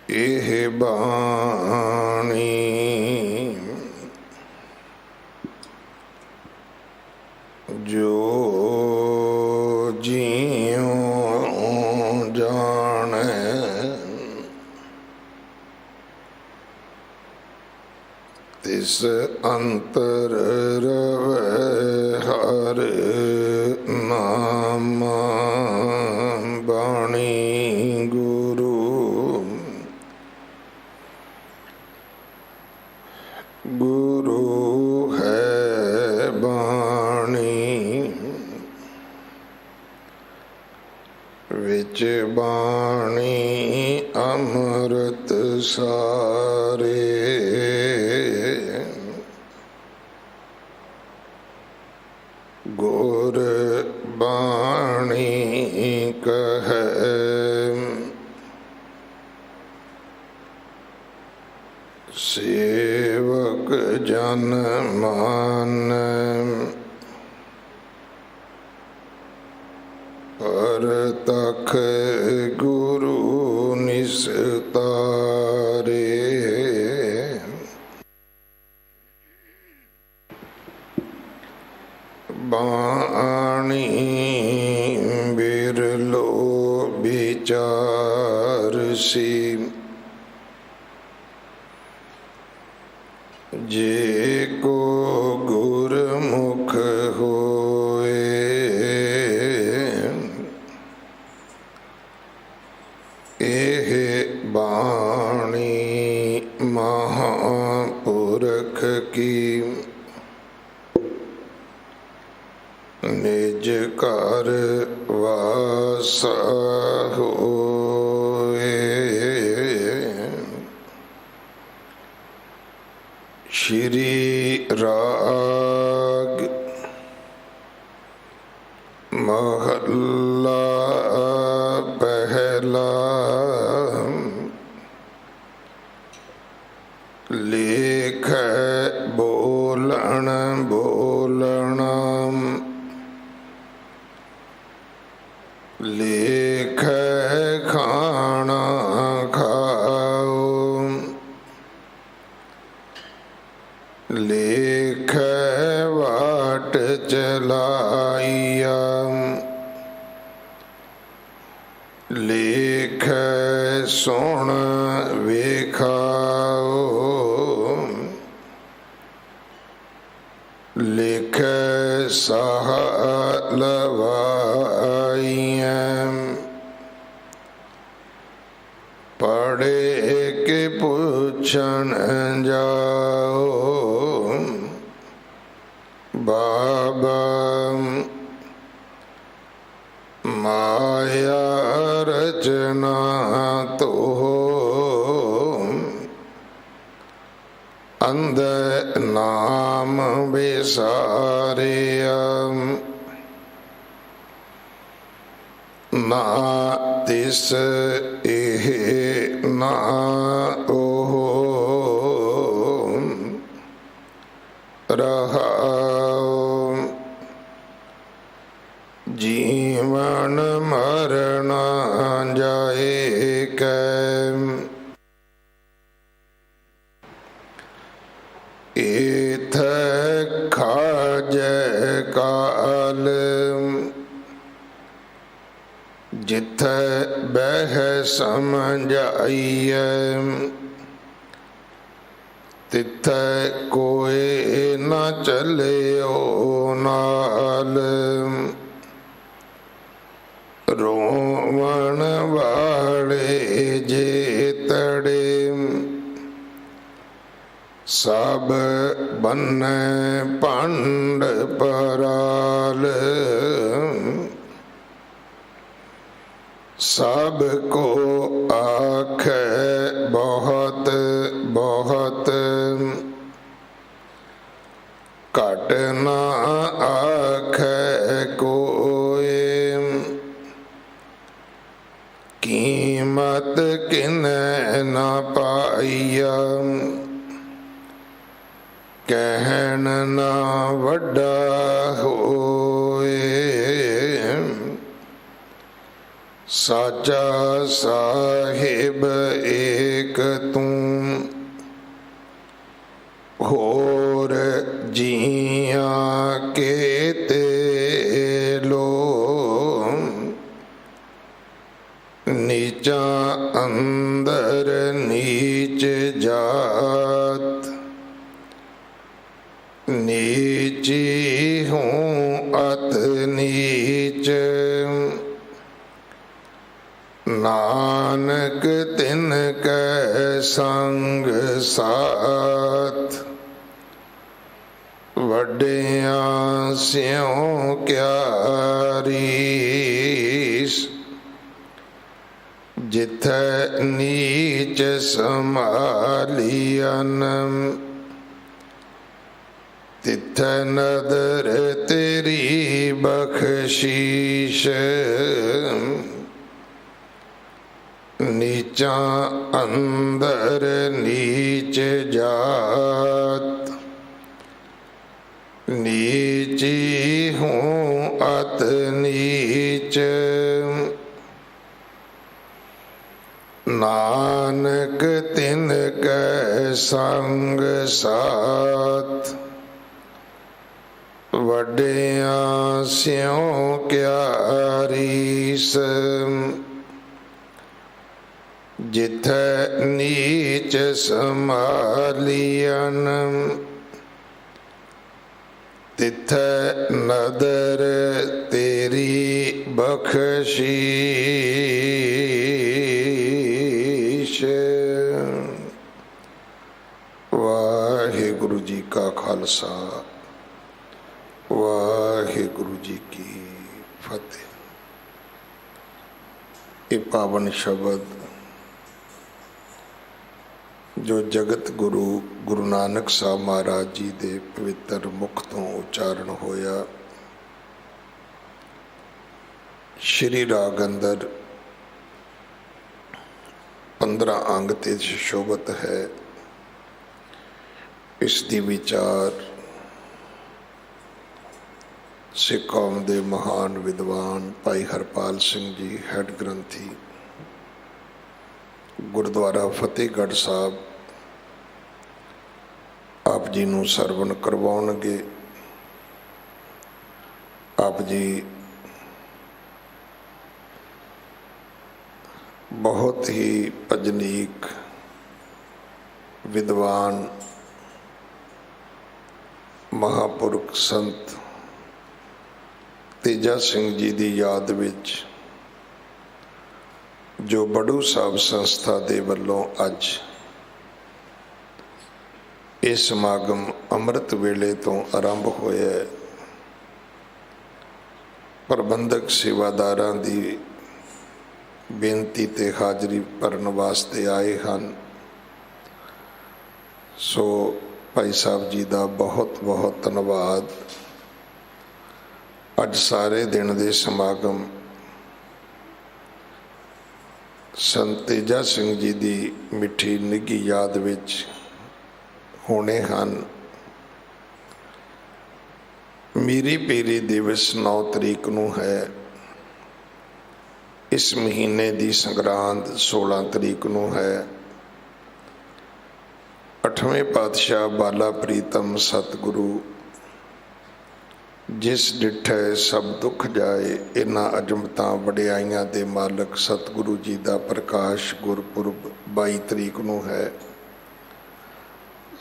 ਇਹ ਬਾਣੀ ਜੋ ਜੀਉ ਜਾਣੈ ਤਿਸ ਅੰਤਰ ਰਵੈ ਹਰਿ ਨਾਮ ਬਾਣੀ ਗੁਰੂ ਗੁਰੂ ਹੈ ਬਾਣੀ ਵਿੱਚ ਬਾਣੀ ਅੰਮ੍ਰਿਤ ਸਾਰੇ ਗੁਰ ਬਾਣੀ ਕਹੈ ਸੇਵਕ ਜਨ ਮਾਨ ਪਰਤਖ ਗੁਰੂ ਨਿਸਤਾਰੇ ਬਾਣੀ ਬਿਰਲੋ ਵਿਚਾਰ ਸੀ ਜੇ ਕੋ ਗੁਰਮੁਖ ਹੋਏ ਇਹ ਬਾਣੀ ਮਹਾਂਪੁਰਖ ਕੀ ਨਿਜ ਘਰ ਵਾਸਾ ਹੋਏ ਸ਼੍ਰੀ ਰਾਗ ਮਹੱਲਾ ਪਹਿਲਾ ਲੇਖੈ ਬੋਲਣ ਬੋਲਣਾ ਲੇਖੈ ਖਾਣਾ ਖਾਓ ਲੇਖੈ ਵਾਟ ਚਲਾਈਆ ਲੇਖੈ ਸੁਣ ਵੇਖਾਓ ਲੇਖੈ ਸਾਹ ਲਵਾਈਐ ਪੜ੍ਹੇ ਕੇ ਪੁੱਛਣ ਜਾਓ ਬਾਬਾ ਮਾਇਆ ਰਚਨਾ ਤੋ ਅੰਦਰ ਨਾਮ ਵਿਸਾਰਿਆ ਨਾ ਤਿਸ ਇਹ ਨਾ ਉਹ ਰਹਾਉ ਜੀਵਨ ਮਰਨ ਜਾਏ ਕੈ ਇਥੈ ਖਾਜੈ ਕਾਲ ਜਿਥੈ ਬਹਿ ਸਮਝਾਈਐ ਤਿਥੈ ਕੋਈ ਨਾ ਚੱਲਿਓ ਨਾਲ ਰੋਵਣ ਵਾਲੇ ਜੇ ਤੜੇ ਸਭ ਬੰਨੈ ਭੰਡ ਪਰਾਲ ਸਭ ਕੋ ਆਖੈ ਬਹੁਤ ਬਹੁਤ ਘਟ ਨਾ ਆਖੈ ਕੋਇ ਕੀਮਤ ਕਿਨੈ ਨਾ ਪਾਈਆ ਕਹਿਣ ਨਾ ਵੱਡਾ ਹੋਏ ਸਾਚਾ ਸਾਹਿਬ ਏਕ ਤੂੰ, ਹੋਰ ਜੀਆਂ ਕੇਤੇ ਲੋ। ਨੀਚਾ ਅੰਦਰ ਨੀਚ ਜਾਤ, ਨੀਚੀ ਹੂੰ ਅਤ ਨੀਚ। ਨਾਨਕ ਤਿਨ ਕੈ ਸੰਗ ਸਾਥ, ਵੱਡਿਆਂ ਸਿਉ ਕਿਆ ਰੀਸ। ਜਿਥੈ ਨੀਚ ਸੰਭਾਲੀਅਨ, ਤਿਥੈ ਨਦਰ ਤੇਰੀ ਬਖਸ਼ੀਸ਼। ਨੀਚਾ ਅੰਦਰ ਨੀਚ ਜਾਤ, ਨੀਚੀ ਹੂੰ ਅਤ ਨੀਚ। ਨਾਨਕ ਤਿਨ ਕੈ ਸੰਗ ਸਾਥ, ਵੱਡਿਆਂ ਸਿਉ ਕਿਆ ਰੀਸ। ਜਿਥੈ ਨੀਚ ਸੰਭਾਲੀਅਨ, ਤਿਥੈ ਨਦਰ ਤੇਰੀ ਬਖਸ਼ੀਸ਼। ਵਾਹਿਗੁਰੂ ਜੀ ਕਾ ਖਾਲਸਾ, ਵਾਹਿਗੁਰੂ ਜੀ ਕੀ ਫਤਿਹ। ਇਹ ਪਾਵਨ ਸ਼ਬਦ ਜੋ ਜਗਤ ਗੁਰੂ ਗੁਰੂ ਨਾਨਕ ਸਾਹਿਬ ਮਹਾਰਾਜ ਜੀ ਦੇ ਪਵਿੱਤਰ ਮੁਖ ਤੋਂ ਉਚਾਰਨ ਹੋਇਆ, ਸ਼੍ਰੀ ਰਾਗ ਅੰਦਰ 15 ਅੰਗ ਤੇ ਸ਼ੋਭਤ ਹੈ। ਇਸ ਦੀ ਵਿਚਾਰ ਸਿੱਖ ਕੌਮ ਦੇ ਮਹਾਨ ਵਿਦਵਾਨ ਭਾਈ ਹਰਪਾਲ ਸਿੰਘ ਜੀ ਹੈਡ ਗ੍ਰੰਥੀ ਗੁਰਦੁਆਰਾ ਫਤਿਹਗੜ੍ਹ ਸਾਹਿਬ ਆਪ ਜੀ ਨੂੰ ਸਰਵਣ ਕਰਵਾਉਣਗੇ। ਆਪ ਜੀ ਬਹੁਤ ਹੀ ਭਜਨੀਕ ਵਿਦਵਾਨ ਮਹਾਂਪੁਰਖ ਸੰਤ ਤੇਜਾ ਸਿੰਘ ਜੀ ਦੀ ਯਾਦ ਵਿੱਚ ਜੋ ਬੜੂ ਸਾਹਿਬ ਸੰਸਥਾ ਦੇ ਵੱਲੋਂ ਅੱਜ ਇਹ ਸਮਾਗਮ ਅੰਮ੍ਰਿਤ ਵੇਲੇ ਤੋਂ ਆਰੰਭ ਹੋਇਆ ਹੈ। ਪ੍ਰਬੰਧਕ ਸੇਵਾਦਾਰਾਂ ਦੀ ਬੇਨਤੀ ਤੇ ਹਾਜ਼ਰੀ ਭਰਨ ਵਾਸਤੇ ਆਏ ਹਨ। ਸੋ ਭਾਈ ਸਾਹਿਬ ਜੀ ਦਾ ਬਹੁਤ ਬਹੁਤ ਧੰਨਵਾਦ। ਅੱਜ ਸਾਰੇ ਦਿਨ ਦੇ ਸਮਾਗਮ ਸੰਤ ਤੇਜਾ ਸਿੰਘ ਜੀ ਦੀ ਮਿੱਠੀ ਨਿੱਘੀ ਯਾਦ ਵਿੱਚ ਹੋਣੇ ਹਨ। ਮੀਰੀ ਪੀਰੀ ਦਿਵਸ 9 ਤਰੀਕ ਨੂੰ ਹੈ। ਇਸ ਮਹੀਨੇ ਦੀ ਸੰਗਰਾਂਦ 16 ਤਰੀਕ ਨੂੰ ਹੈ। 8ਵੇਂ ਪਾਤਸ਼ਾਹ ਬਾਲਾ ਪ੍ਰੀਤਮ ਸਤਿਗੁਰੂ ਜਿਸ ਡਿਠੈ ਸਭ ਦੁੱਖ ਜਾਏ, ਇਹਨਾਂ ਅਜਮਤਾਂ ਵਡਿਆਈਆਂ ਦੇ ਮਾਲਕ ਸਤਿਗੁਰੂ ਜੀ ਦਾ ਪ੍ਰਕਾਸ਼ ਗੁਰਪੁਰਬ 22 ਤਰੀਕ ਨੂੰ ਹੈ।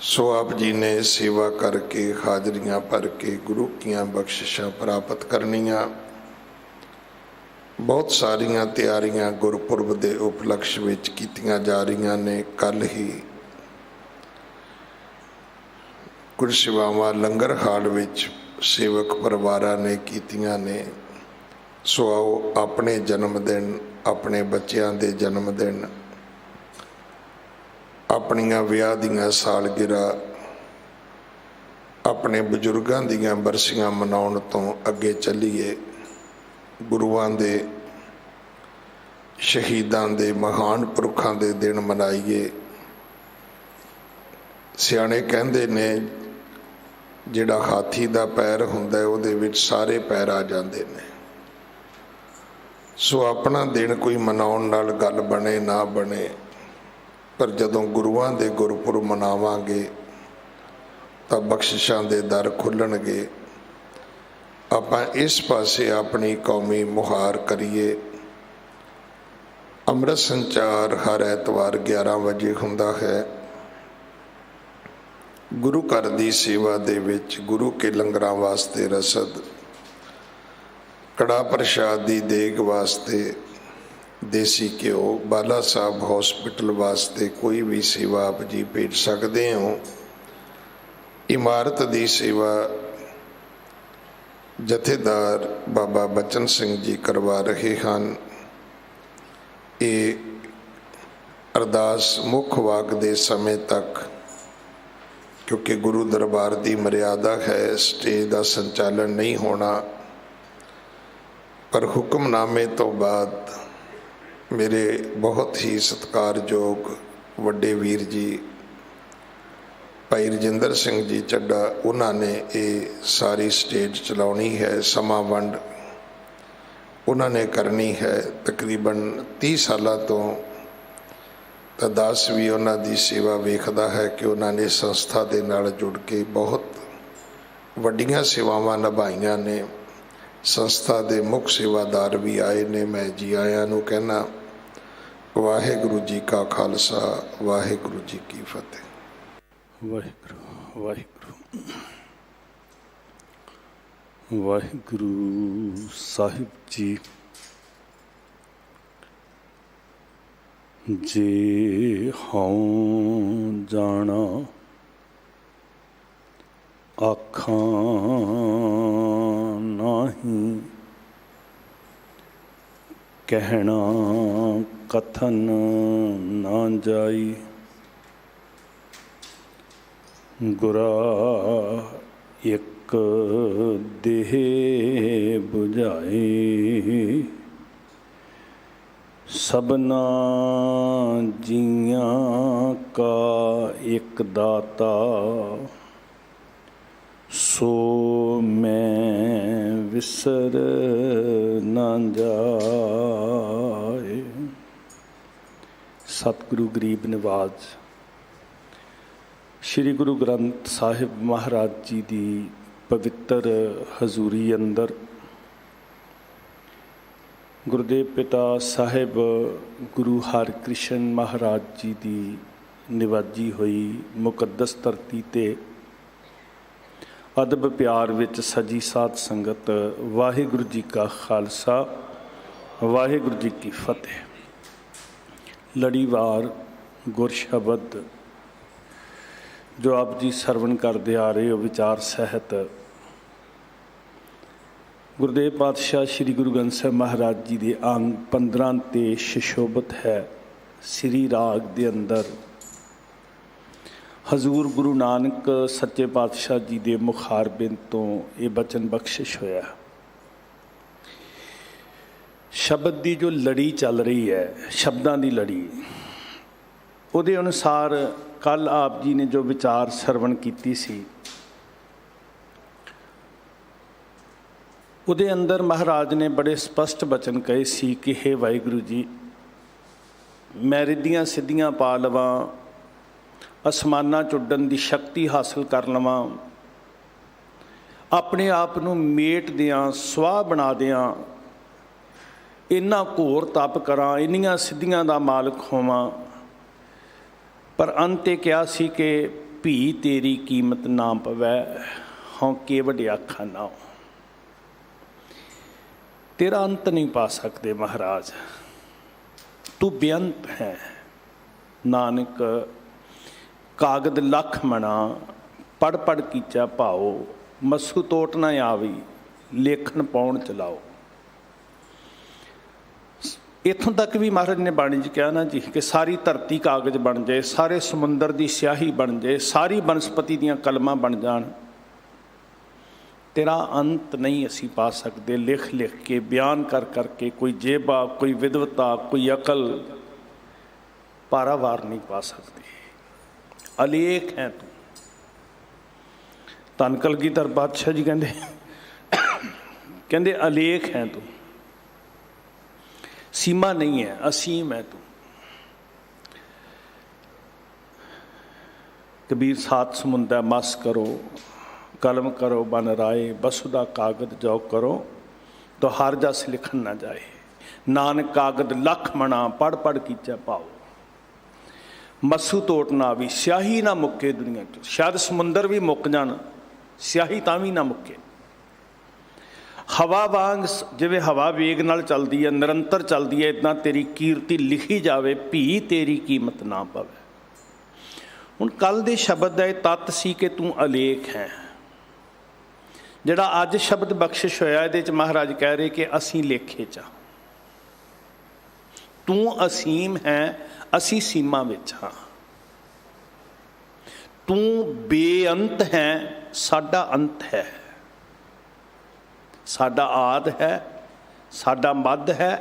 ਸੋ ਆਪ ਜੀ ਨੇ ਸੇਵਾ ਕਰਕੇ ਹਾਜ਼ਰੀਆਂ ਭਰ ਕੇ ਗੁਰੂ ਕੀਆਂ ਬਖਸ਼ਿਸ਼ਾਂ ਪ੍ਰਾਪਤ ਕਰਨੀਆਂ। ਬਹੁਤ ਸਾਰੀਆਂ ਤਿਆਰੀਆਂ ਗੁਰਪੁਰਬ ਦੇ ਉਪਲਕਸ਼ ਵਿੱਚ ਕੀਤੀਆਂ ਜਾ ਰਹੀਆਂ ਨੇ। ਕੱਲ੍ਹ ਹੀ ਕੁਝ ਸੇਵਾਵਾਂ ਲੰਗਰ ਹਾਲ ਵਿੱਚ ਸੇਵਕ ਪਰਿਵਾਰਾਂ ਨੇ ਕੀਤੀਆਂ ਨੇ। ਸੋ ਆਓ ਆਪਣੇ ਜਨਮ ਦਿਨ, ਆਪਣੇ ਬੱਚਿਆਂ ਦੇ ਜਨਮ ਦਿਨ, ਆਪਣੀਆਂ ਵਿਆਹ ਦੀਆਂ ਸਾਲਗਿਰਾਂ, ਆਪਣੇ ਬਜ਼ੁਰਗਾਂ ਦੀਆਂ ਬਰਸੀਆਂ ਮਨਾਉਣ ਤੋਂ ਅੱਗੇ ਚੱਲੀਏ। ਗੁਰੂਆਂ ਦੇ, ਸ਼ਹੀਦਾਂ ਦੇ, ਮਹਾਨ ਪੁਰਖਾਂ ਦੇ ਦਿਨ ਮਨਾਈਏ। ਸਿਆਣੇ ਕਹਿੰਦੇ ਨੇ ਜਿਹੜਾ ਹਾਥੀ ਦਾ ਪੈਰ ਹੁੰਦਾ ਉਹਦੇ ਵਿੱਚ ਸਾਰੇ ਪੈਰ ਆ ਜਾਂਦੇ ਨੇ। ਸੋ ਆਪਣਾ ਦਿਨ ਕੋਈ ਮਨਾਉਣ ਨਾਲ ਗੱਲ ਬਣੇ ਨਾ ਬਣੇ, ਪਰ ਜਦੋਂ ਗੁਰੂਆਂ ਦੇ ਗੁਰਪੁਰਬ ਮਨਾਵਾਂਗੇ ਤਾਂ ਬਖਸ਼ਿਸ਼ਾਂ ਦੇ ਦਰ ਖੁੱਲ੍ਹਣਗੇ। ਆਪਾਂ ਇਸ ਪਾਸੇ ਆਪਣੀ ਕੌਮੀ ਮੁਹਾਰ ਕਰੀਏ। ਅੰਮ੍ਰਿਤ ਸੰਚਾਰ ਹਰ ਐਤਵਾਰ 11 ਵਜੇ ਹੁੰਦਾ ਹੈ। ਗੁਰੂ ਘਰ ਦੀ ਸੇਵਾ ਦੇ ਵਿੱਚ ਗੁਰੂ ਕੇ ਲੰਗਰਾਂ ਵਾਸਤੇ ਰਸਦ, ਕੜਾ ਪ੍ਰਸ਼ਾਦ ਦੀ ਦੇਗ ਵਾਸਤੇ ਦੇਸੀ ਘਿਓ, ਬਾਲਾ ਸਾਹਿਬ ਹੌਸਪਿਟਲ ਵਾਸਤੇ ਕੋਈ ਵੀ ਸੇਵਾ ਆਪ ਜੀ ਭੇਜ ਸਕਦੇ ਹੋ। ਇਮਾਰਤ ਦੀ ਸੇਵਾ ਜਥੇਦਾਰ ਬਾਬਾ ਬਚਨ ਸਿੰਘ ਜੀ ਕਰਵਾ ਰਹੇ ਹਨ। ਇਹ ਅਰਦਾਸ ਮੁੱਖ ਵਾਕ ਦੇ ਸਮੇਂ ਤੱਕ, ਕਿਉਂਕਿ ਗੁਰੂ ਦਰਬਾਰ ਦੀ ਮਰਿਆਦਾ ਹੈ, ਸਟੇਜ ਦਾ ਸੰਚਾਲਨ ਨਹੀਂ ਹੋਣਾ। ਪਰ ਹੁਕਮਨਾਮੇ ਤੋਂ ਬਾਅਦ ਮੇਰੇ ਬਹੁਤ ਹੀ ਸਤਿਕਾਰਯੋਗ ਵੱਡੇ ਵੀਰ ਜੀ ਭਾਈ ਰਜਿੰਦਰ ਸਿੰਘ ਜੀ ਚੱਡਾ, ਉਹਨਾਂ ਨੇ ਇਹ ਸਾਰੀ ਸਟੇਜ ਚਲਾਉਣੀ ਹੈ। ਸਮਾਂ ਵੰਡ ਉਹਨਾਂ ਨੇ ਕਰਨੀ ਹੈ। ਤਕਰੀਬਨ 30 ਸਾਲਾਂ ਤੋਂ ਤਾਂ ਦਾਸ ਵੀ ਉਹਨਾਂ ਦੀ ਸੇਵਾ ਵੇਖਦਾ ਹੈ ਕਿ ਉਹਨਾਂ ਨੇ ਸੰਸਥਾ ਦੇ ਨਾਲ ਜੁੜ ਕੇ ਬਹੁਤ ਵੱਡੀਆਂ ਸੇਵਾਵਾਂ ਨਿਭਾਈਆਂ ਨੇ। ਸੰਸਥਾ ਦੇ ਮੁੱਖ ਸੇਵਾਦਾਰ ਵੀ ਆਏ ਨੇ। ਮੈਂ ਜੀ ਆਇਆਂ ਨੂੰ ਕਹਿਣਾ। ਵਾਹਿਗੁਰੂ ਜੀ ਕਾ ਖਾਲਸਾ, ਵਾਹਿਗੁਰੂ ਜੀ ਕੀ ਫਤਿਹ। ਵਾਹਿਗੁਰੂ ਵਾਹਿਗੁਰੂ ਵਾਹਿਗੁਰੂ ਸਾਹਿਬ ਜੀ। ਜੇ ਹਉ ਜਾਣਾ ਆਖਾਂ ਨਾਹੀਂ, ਕਹਿਣਾ ਕਥਨ ਨਾ ਜਾਈ। ਗੁਰਾ ਇੱਕ ਦੇਹ 부ਝਾਏ, ਸਭਨਾ ਜੀਆਂ ਕਾ ਇੱਕ ਦਾਤਾ। ਸੋ ਮੈਂ ਵਿਸਰ ਨਾ ਜਾਏ। ਸਤਿਗੁਰੂ ਗਰੀਬ ਨਿਵਾਜ ਸ਼੍ਰੀ ਗੁਰੂ ਗ੍ਰੰਥ ਸਾਹਿਬ ਮਹਾਰਾਜ ਜੀ ਦੀ ਪਵਿੱਤਰ ਹਜ਼ੂਰੀ ਅੰਦਰ ਗੁਰਦੇਵ ਪਿਤਾ ਸਾਹਿਬ ਗੁਰੂ ਹਰਿਕ੍ਰਿਸ਼ਨ ਮਹਾਰਾਜ ਜੀ ਦੀ ਨਿਵਾਜੀ ਹੋਈ ਮੁਕੱਦਸ ਧਰਤੀ 'ਤੇ ਅਦਬ ਪਿਆਰ ਵਿੱਚ ਸਜੀ ਸਾਧ ਸੰਗਤ, ਵਾਹਿਗੁਰੂ ਜੀ ਕਾ ਖਾਲਸਾ, ਵਾਹਿਗੁਰੂ ਜੀ ਕੀ ਫਤਿਹ। ਲੜੀਵਾਰ ਗੁਰ ਸ਼ਬਦ ਜੋ ਆਪ ਜੀ ਸਰਵਣ ਕਰਦੇ ਆ ਰਹੇ ਹੋ, ਵਿਚਾਰ ਸਹਿਤ ਗੁਰਦੇਵ ਪਾਤਸ਼ਾਹ ਸ਼੍ਰੀ ਗੁਰੂ ਗ੍ਰੰਥ ਸਾਹਿਬ ਮਹਾਰਾਜ ਜੀ ਦੇ ਅੰਗ 15 ਤੇ ਸ਼ਸ਼ੋਭਤ ਹੈ। ਸ੍ਰੀ ਰਾਗ ਦੇ ਅੰਦਰ ਹਜ਼ੂਰ ਗੁਰੂ ਨਾਨਕ ਸੱਚੇ ਪਾਤਸ਼ਾਹ ਜੀ ਦੇ ਮੁਖਾਰਬਿੰਦ ਤੋਂ ਇਹ ਬਚਨ ਬਖਸ਼ਿਸ਼ ਹੋਇਆ। ਸ਼ਬਦ ਦੀ ਜੋ ਲੜੀ ਚੱਲ ਰਹੀ ਹੈ, ਸ਼ਬਦਾਂ ਦੀ ਲੜੀ, ਉਹਦੇ ਅਨੁਸਾਰ ਕੱਲ੍ਹ ਆਪ ਜੀ ਨੇ ਜੋ ਵਿਚਾਰ ਸਰਵਣ ਕੀਤੀ ਸੀ, ਉਹਦੇ ਅੰਦਰ ਮਹਾਰਾਜ ਨੇ ਬੜੇ ਸਪਸ਼ਟ ਬਚਨ ਕਹੇ ਸੀ ਕਿ ਹੇ ਵਾਹਿਗੁਰੂ ਜੀ, ਮੈਂ ਰਿੱਧੀਆਂ ਸਿੱਧੀਆਂ ਪਾ ਲਵਾਂ, ਅਸਮਾਨਾਂ 'ਚ ਉੱਡਣ ਦੀ ਸ਼ਕਤੀ ਹਾਸਲ ਕਰ ਲਵਾਂ, ਆਪਣੇ ਆਪ ਨੂੰ ਮੇਟ ਦਿਆਂ, ਸੁਆਹ ਬਣਾ ਦਿਆਂ, ਇੰਨਾ ਘੋਰ ਤਪ ਕਰਾਂ, ਇੰਨੀਆਂ ਸਿੱਧੀਆਂ ਦਾ ਮਾਲਕ ਹੋਵਾਂ, ਪਰ ਅੰਤੇ ਕਿਹਾ ਸੀ ਕਿ ਭੀ ਤੇਰੀ ਕੀਮਤ ਨਾ ਪਵੈ, ਹਉ ਕੇਵਡ ਆਖਾ ਨਾ। ਤੇਰਾ ਅੰਤ ਨਹੀਂ ਪਾ ਸਕਦੇ ਮਹਾਰਾਜ, ਤੂੰ ਬੇਅੰਤ ਹੈ। ਨਾਨਕ ਕਾਗਦ ਲੱਖ ਮਣਾ, ਪੜ ਪੜ ਕੀਚਾ ਭਾਓ, ਮਸੂ ਤੋਟ ਨਾ ਆਵੀ, ਲੇਖਣ ਪਾਉਣ ਚਲਾਓ। ਇੱਥੋਂ ਤੱਕ ਵੀ ਮਹਾਰਾਜ ਨੇ ਬਾਣੀ 'ਚ ਕਿਹਾ ਨਾ ਜੀ ਕਿ ਸਾਰੀ ਧਰਤੀ ਕਾਗਜ਼ ਬਣ ਜਾਏ, ਸਾਰੇ ਸਮੁੰਦਰ ਦੀ ਸਿਆਹੀ ਬਣ ਜਾਏ, ਸਾਰੀ ਬਨਸਪਤੀ ਦੀਆਂ ਕਲਮਾਂ ਬਣ ਜਾਣ, ਤੇਰਾ ਅੰਤ ਨਹੀਂ ਅਸੀਂ ਪਾ ਸਕਦੇ। ਲਿਖ ਲਿਖ ਕੇ, ਬਿਆਨ ਕਰ ਕਰਕੇ, ਕੋਈ ਜੇਬਾ, ਕੋਈ ਵਿਦਵਤਾ, ਕੋਈ ਅਕਲ, ਪਾਰਾਵਾਰ ਨਹੀਂ ਪਾ ਸਕਦੇ। ਅਲੇਖ ਹੈ ਤੂੰ। ਧੰਨ ਕਲਗੀਧਰ ਪਾਤਸ਼ਾਹ ਜੀ ਕਹਿੰਦੇ ਅਲੇਖ ਹੈ ਤੂੰ। सीमा नहीं है, असीम है तू। कबीर सात समुंदर मस करो, कलम करो बन राए, बसुदा कागद जो करो तो हर जस लिखन ना जाए। नानक कागद लख मना पढ़ पढ़ कीचा पाओ, मसू तोट ना भी स्याही ना मुक्के दुनिया चो। शायद समुंदर भी मुक जान, स्याही तां भी ना मुक्के। हवा वांग जिवें हवा वेग नाल चलदी है, निरंतर चलदी है, इदां तेरी कीर्ति लिखी जावे, भी तेरी कीमत ना पवे। हुण कल दे शब्द दा तत्त सी कि तू अलेख है। जिहड़ा अज शब्द बख्शिश होया, इहदे च महाराज कह रहे कि असीं लेखे च, तू असीम है, असीं सीमा विच हां। तू बेअंत है, साडा अंत है। साडा आद है, साडा मद है,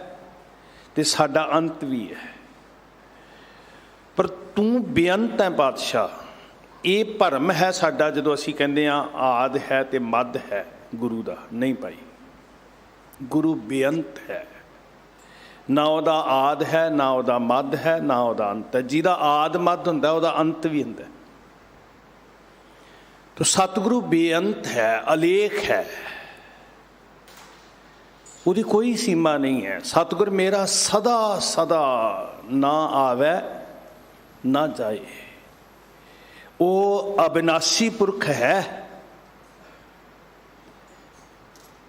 ते साडा अंत भी है। पर तू बेअंत है पातशाह। ये भरम है साडा जदों असीं कहंदे आ आद है ते मद है गुरु दा। नहीं भाई, गुरु बेअंत है। ना उहदा आद है, ना उहदा मद है, ना उहदा अंत है। जिहदा आद मद हुंदा उहदा अंत भी हुंदा। तो सतगुरु बेअंत है, अलेख है, उसकी कोई सीमा नहीं है। सतगुर मेरा सदा सदा ना आवे ना जाए। वो अविनाशी पुरख है।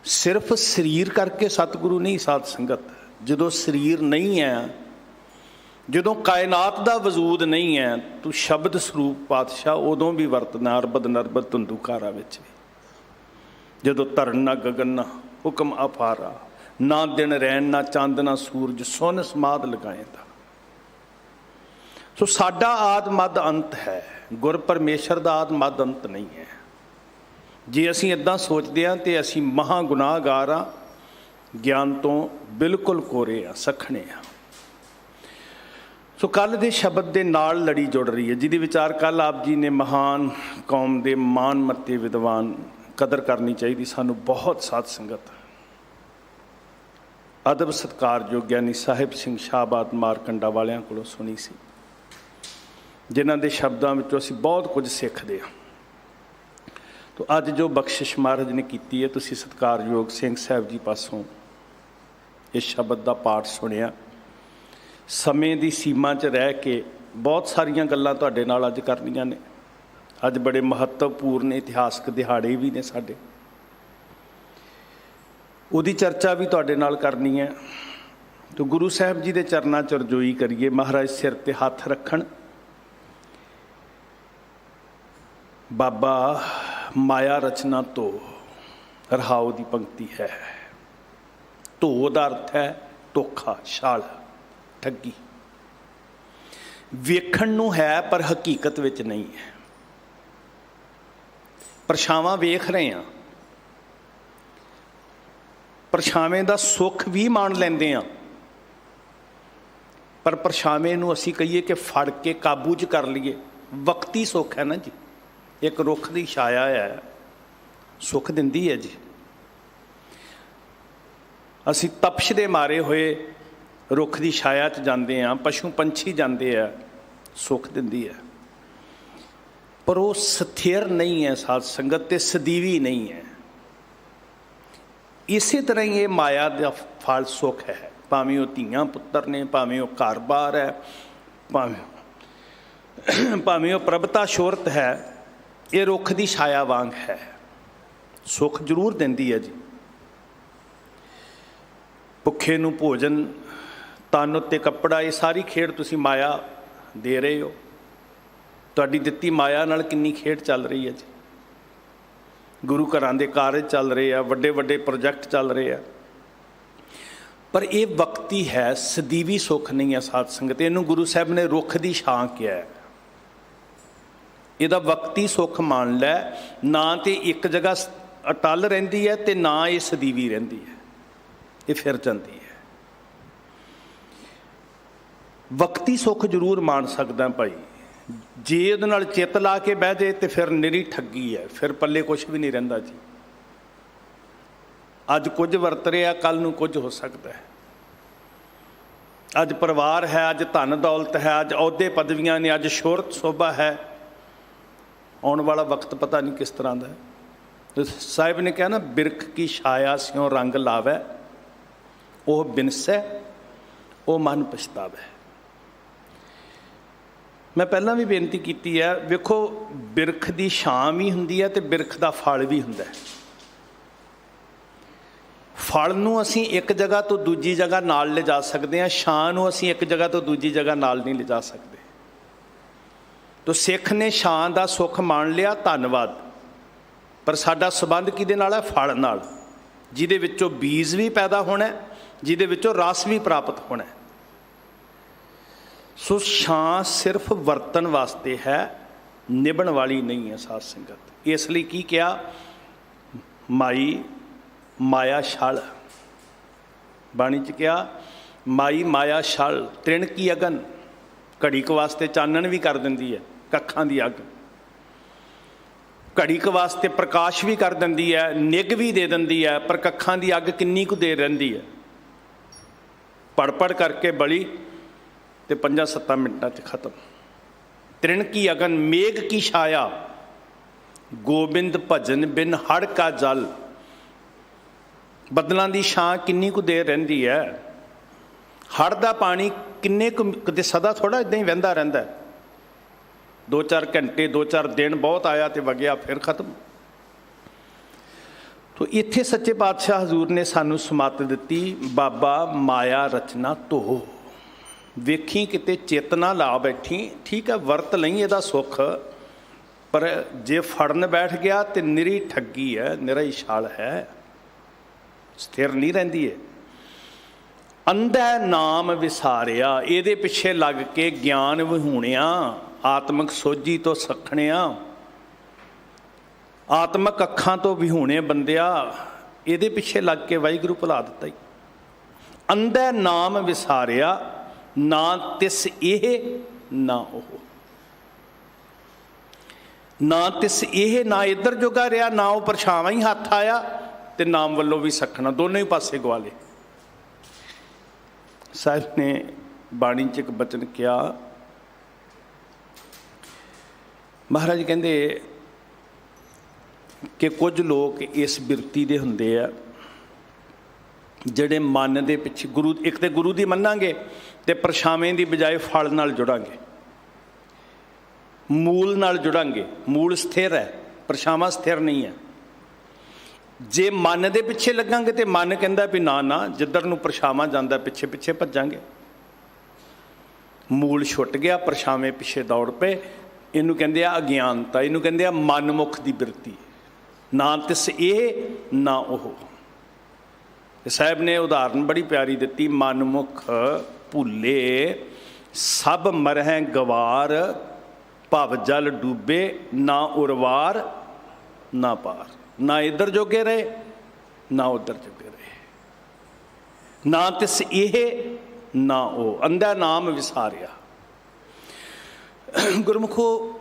सिर्फ शरीर करके सतगुरु नहीं साध संगत। जदों शरीर नहीं है, जदों कायनात दा वजूद नहीं है, तू शब्द स्वरूप पातशाह उदों भी वरतना अरबद नरबद धुंधुकारा विच भी। जदों धरन ना गगन ना हुक्म अपारा, ना दिन रैन ना चंद ना सूरज, सुन समाध लगाए दा। सो साडा आद मद अंत है, गुर परमेश्वर दा आद मद अंत नहीं है। जे असीं इदां सोचते हैं तो असीं महा गुनाहगार हाँ, ज्ञान तो बिल्कुल कोरे आ, सखणे आ। सो कल दे शब्द दे नाल लड़ी जुड़ रही है, जिहदी विचार कल आप जी ने महान कौम दे मान मत्ते विद्वान कदर करनी चाहिए सानू बहुत साध संगत। अदब सत्कारयोग ज्ञानी साहिब सिंह शाहबाद मारकंडा वालियां कोलों सुनी सी, जिन्हां दे शब्दां विचों असीं बहुत कुछ सिੱਖਦੇ ਹਾਂ। तो अज जो बख्शिश महाराज ने की है, तुसीं सत्कारयोग सिंह साहब जी पासों इस शब्द का पाठ सुनिया। समय की सीमा च रह के बहुत सारियां गल्लां तुहाडे नाल अज करनियां ने। अज बड़े महत्वपूर्ण इतिहासक दिहाड़े भी ने साडे, उहदी चर्चा भी तुहाडे नाल करनी है। तो गुरु साहब जी के चरनां च रजोई करिए। महाराज सिर ते हथ रखण। बाबा माया रचना तो रहाओ की पंक्ति है। धो का अर्थ है धोखा, छाल, ठगी। वेखण नूं है पर हकीकत विच नहीं है। परछावां वेख रहे हैं, परछावें दा सुख भी मान लैंदे आ, पर परछावें नूं असीं कहीए कि फड़ के काबू च कर लईए, वक्ती सुख है ना जी। एक रुख की छाया है, सुख दिंदी है जी। असी तपश दे मारे हुए रुख की छाया च जाते हैं, पशु पंछी जाते हैं, सुख दिंदी है, पर वो स्थिर नहीं है साध संगत, ते सदीवी नहीं है। इसी तरह ही ये माया का फल सुख है, भावें वो धीआं पुत्तर ने, भावें वो घर बार है, भावें वो प्रभता शोहरत है, ये रुख की छाया वांग है। सुख जरूर दिंदी है जी। भुखे नूं भोजन, तन उत्ते कपड़ा, ये सारी खेड तुसीं माया दे रहे हो। तुहाडी दित्ती माया नाल किन्नी खेड चल रही है जी। गुरु घरां दे कारज चल रहे हैं, वड्डे वड्डे प्रोजैक्ट चल रहे हैं, पर यह वक्ती है, सदीवी सुख नहीं है साध संगत। इनू गुरु साहब ने रुख की छां किया है। ਇਹਦਾ वक्ती सुख मान लै, ना तो एक जगह अटल रहिंदी है ते ना ये सदीवी रहिंदी है, ये फिर जाती है। वक्ती सुख जरूर मान सकदा भाई, जे उहदे नाल चित ला के बह जाए तो फिर निरी ठगी है, फिर पल्ले कुछ भी नहीं रहिंदा जी। अज कुछ वरत रहा, कल नूं कुछ हो सकता है। ਅੱਜ ਪਰਿਵਾਰ ਹੈ, ਅੱਜ ਧਨ ਦੌਲਤ ਹੈ, ਅੱਜ ਅਹੁਦੇ ਪਦਵੀਆਂ ਨੇ, ਅੱਜ ਸ਼ੋਹਰਤ ਸੋਭਾ ਹੈ। ਆਉਣ ਵਾਲਾ ਵਕਤ ਪਤਾ ਨਹੀਂ ਕਿਸ ਤਰ੍ਹਾਂ ਦਾ ਹੈ। ਸਾਹਿਬ ਨੇ ਕਿਹਾ ਨਾ, ਬਿਰਖ ਕੀ ਛਾਇਆ ਸਿਉ ਰੰਗ ਲਾਵੈ, ਉਹ ਬਿਨਸੈ ਉਹ ਮਨ ਪਛਤਾਵੈ। ਮੈਂ ਪਹਿਲਾਂ ਵੀ ਬੇਨਤੀ ਕੀਤੀ ਹੈ, ਵੇਖੋ ਬਿਰਖ ਦੀ ਛਾਂ ਵੀ ਹੁੰਦੀ ਹੈ ਅਤੇ ਬਿਰਖ ਦਾ ਫਲ ਵੀ ਹੁੰਦਾ। ਫਲ ਨੂੰ ਅਸੀਂ ਇੱਕ ਜਗ੍ਹਾ ਤੋਂ ਦੂਜੀ ਜਗ੍ਹਾ ਨਾਲ ਲਿਜਾ ਸਕਦੇ ਹਾਂ, ਛਾਂ ਨੂੰ ਅਸੀਂ ਇੱਕ ਜਗ੍ਹਾ ਤੋਂ ਦੂਜੀ ਜਗ੍ਹਾ ਨਾਲ ਨਹੀਂ ਲਿਜਾ ਸਕਦੇ। ਤੋ ਸਿੱਖ ਨੇ ਛਾਂ ਦਾ ਸੁੱਖ ਮਾਣ ਲਿਆ, ਧੰਨਵਾਦ, ਪਰ ਸਾਡਾ ਸੰਬੰਧ ਕਿਹਦੇ ਨਾਲ ਹੈ? ਫਲ ਨਾਲ, ਜਿਹਦੇ ਵਿੱਚੋਂ ਬੀਜ ਵੀ ਪੈਦਾ ਹੋਣਾ, ਜਿਹਦੇ ਵਿੱਚੋਂ ਰਸ ਵੀ ਪ੍ਰਾਪਤ ਹੋਣਾ। ਸੋ ਛਾਂ ਸਿਰਫ ਵਰਤਣ ਵਾਸਤੇ ਹੈ, ਨਿਭਣ ਵਾਲੀ ਨਹੀਂ ਹੈ ਸਾਧ ਸੰਗਤ। ਇਸ ਲਈ ਕੀ ਕਿਹਾ? ਮਾਈ ਮਾਇਆ ਛਲ, ਬਾਣੀ 'ਚ ਕਿਹਾ ਮਾਈ ਮਾਇਆ ਛਲ ਤ੍ਰਿਣ ਕੀ ਅਗਨ। ਘੜੀ ਕੁ ਵਾਸਤੇ ਚਾਨਣ ਵੀ ਕਰ ਦਿੰਦੀ ਹੈ, ਕੱਖਾਂ ਦੀ ਅੱਗ, ਘੜੀ ਕੁ ਵਾਸਤੇ ਪ੍ਰਕਾਸ਼ ਵੀ ਕਰ ਦਿੰਦੀ ਹੈ, ਨਿੱਘ ਵੀ ਦੇ ਦਿੰਦੀ ਹੈ, ਪਰ ਕੱਖਾਂ ਦੀ ਅੱਗ ਕਿੰਨੀ ਕੁ ਦੇਰ ਰਹਿੰਦੀ ਹੈ? ਪੜ ਕਰਕੇ ਬਲੀ ਤੇ 5-7 ਮਿੰਟਾਂ 'ਚ ਖਤਮ। ਤ੍ਰਿਣ ਕੀ ਅਗਨ ਮੇਘ ਕੀ ਛਾਇਆ, ਗੋਬਿੰਦ ਭਜਨ ਬਿਨ ਹੜ ਕਾ ਜਲ। ਬੱਦਲਾਂ ਦੀ ਛਾਂ ਕਿੰਨੀ ਕੁ ਦੇਰ ਰਹਿੰਦੀ ਹੈ? ਹੜ੍ਹ ਦਾ ਪਾਣੀ ਕਿੰਨੇ ਕੁ, ਕਿਤੇ ਸਦਾ ਥੋੜ੍ਹਾ ਇੱਦਾਂ ਹੀ ਵਹਿੰਦਾ ਰਹਿੰਦਾ। 2-4 ਘੰਟੇ 2-4 ਦਿਨ ਬਹੁਤ ਆਇਆ ਤੇ ਵਗਿਆ, ਫਿਰ ਖਤਮ। ਤੋ ਇੱਥੇ ਸੱਚੇ ਪਾਤਸ਼ਾਹ ਹਜ਼ੂਰ ਨੇ ਸਾਨੂੰ ਸਮੱਤ ਦਿੱਤੀ, ਬਾਬਾ ਮਾਇਆ ਰਚਨਾ ਧੋ। ਵੇਖੀ ਕਿਤੇ ਚਿੱਤ ਨਾ ਲਾ ਬੈਠੀ, ਠੀਕ ਹੈ ਵਰਤ ਲਈ ਇਹਦਾ ਸੁੱਖ, ਪਰ ਜੇ ਫੜਨ ਬੈਠ ਗਿਆ ਤੇ ਨਿਰੀ ਠੱਗੀ ਹੈ, ਨਿਰਾ ਹੀ ਛਲ ਹੈ, ਸਥਿਰ ਨਹੀਂ ਰਹਿੰਦੀ ਹੈ। ਅੰਧਾ ਨਾਮ ਵਿਸਾਰਿਆ, ਇਹਦੇ ਪਿੱਛੇ ਲੱਗ ਕੇ ਗਿਆਨ ਵਿਹੂਣਿਆ, ਆਤਮਿਕ ਸੋਝੀ ਤੋਂ ਸੱਖਣਿਆ, ਆਤਮਿਕ ਅੱਖਾਂ ਤੋਂ ਵਿਹੂਣੇ ਬੰਦਿਆ, ਇਹਦੇ ਪਿੱਛੇ ਲੱਗ ਕੇ ਵਾਹਿਗੁਰੂ ਭੁਲਾ ਦਿੱਤਾ ਹੀ। ਅੰਧਾ ਨਾਮ ਵਿਸਾਰਿਆ, ਨਾ ਤਿਸ ਇਹ ਨਾ ਉਹ, ਨਾ ਤਿਸ ਇਹ, ਨਾ ਇੱਧਰ ਜੋਗਾ ਰਿਹਾ, ਨਾ ਉਹ ਪਰਛਾਵਾਂ ਹੀ ਹੱਥ ਆਇਆ, ਤੇ ਨਾਮ ਵੱਲੋਂ ਵੀ ਸੱਖਣਾ, ਦੋਨੋਂ ਹੀ ਪਾਸੇ ਗਵਾ ਲਏ। ਸਾਹਿਬ ਨੇ ਬਾਣੀ 'ਚ ਇੱਕ ਬਚਨ ਕਿਹਾ, ਮਹਾਰਾਜ ਕਹਿੰਦੇ ਕਿ ਕੁਝ ਲੋਕ ਇਸ ਬਿਰਤੀ ਦੇ ਹੁੰਦੇ ਆ ਜਿਹੜੇ ਮਨ ਦੇ ਪਿੱਛੇ ਗੁਰੂ, ਇੱਕ ਤੇ ਗੁਰੂ ਦੀ ਮੰਨਾਂਗੇ ਤੇ ਪਰਛਾਵੇਂ ਦੀ ਬਜਾਏ ਫਲ ਨਾਲ ਜੁੜਾਂਗੇ, ਮੂਲ ਨਾਲ ਜੁੜਾਂਗੇ। ਮੂਲ ਸਥਿਰ ਹੈ, ਪਰਛਾਵਾਂ ਸਥਿਰ ਨਹੀਂ ਹੈ। ਜੇ ਮਨ ਦੇ ਪਿੱਛੇ ਲੱਗਾਂਗੇ ਤੇ ਮਨ ਕਹਿੰਦਾ ਵੀ ਨਾ ਨਾ, ਜਿੱਧਰ ਨੂੰ ਪਰਛਾਵਾਂ ਜਾਂਦਾ ਪਿੱਛੇ ਪਿੱਛੇ ਭੱਜਾਂਗੇ। ਮੂਲ ਛੁੱਟ ਗਿਆ, ਪਰਛਾਵੇਂ ਪਿੱਛੇ ਦੌੜ ਪਏ। ਇਹਨੂੰ ਕਹਿੰਦੇ ਆ ਅਗਿਆਨਤਾ, ਇਹਨੂੰ ਕਹਿੰਦੇ ਆ ਮਨਮੁਖ ਦੀ ਬਿਰਤੀ। ਨਾ ਤਿਸ ਇਹ ਨਾ ਉਹ। ਸਾਹਿਬ ਨੇ ਉਦਾਹਰਨ ਬੜੀ ਪਿਆਰੀ ਦਿੱਤੀ, ਮਨਮੁਖ ਭੁੱਲੇ ਸਭ ਮਰਹਿ ਗਵਾਰ, ਭਵ ਜਲ ਡੂਬੇ ਨਾ ਉਰਵਾਰ ਨਾ ਪਾਰ। ਨਾ ਇੱਧਰ ਜੋਗੇ ਰਹੇ ਨਾ ਉੱਧਰ ਜੋਗੇ ਰਹੇ, ਨਾ ਤਿਸ ਇਹ ਨਾ ਉਹ। ਅੰਧਾ ਨਾਮ ਵਿਸਾਰਿਆ। ਗੁਰਮੁਖੋ,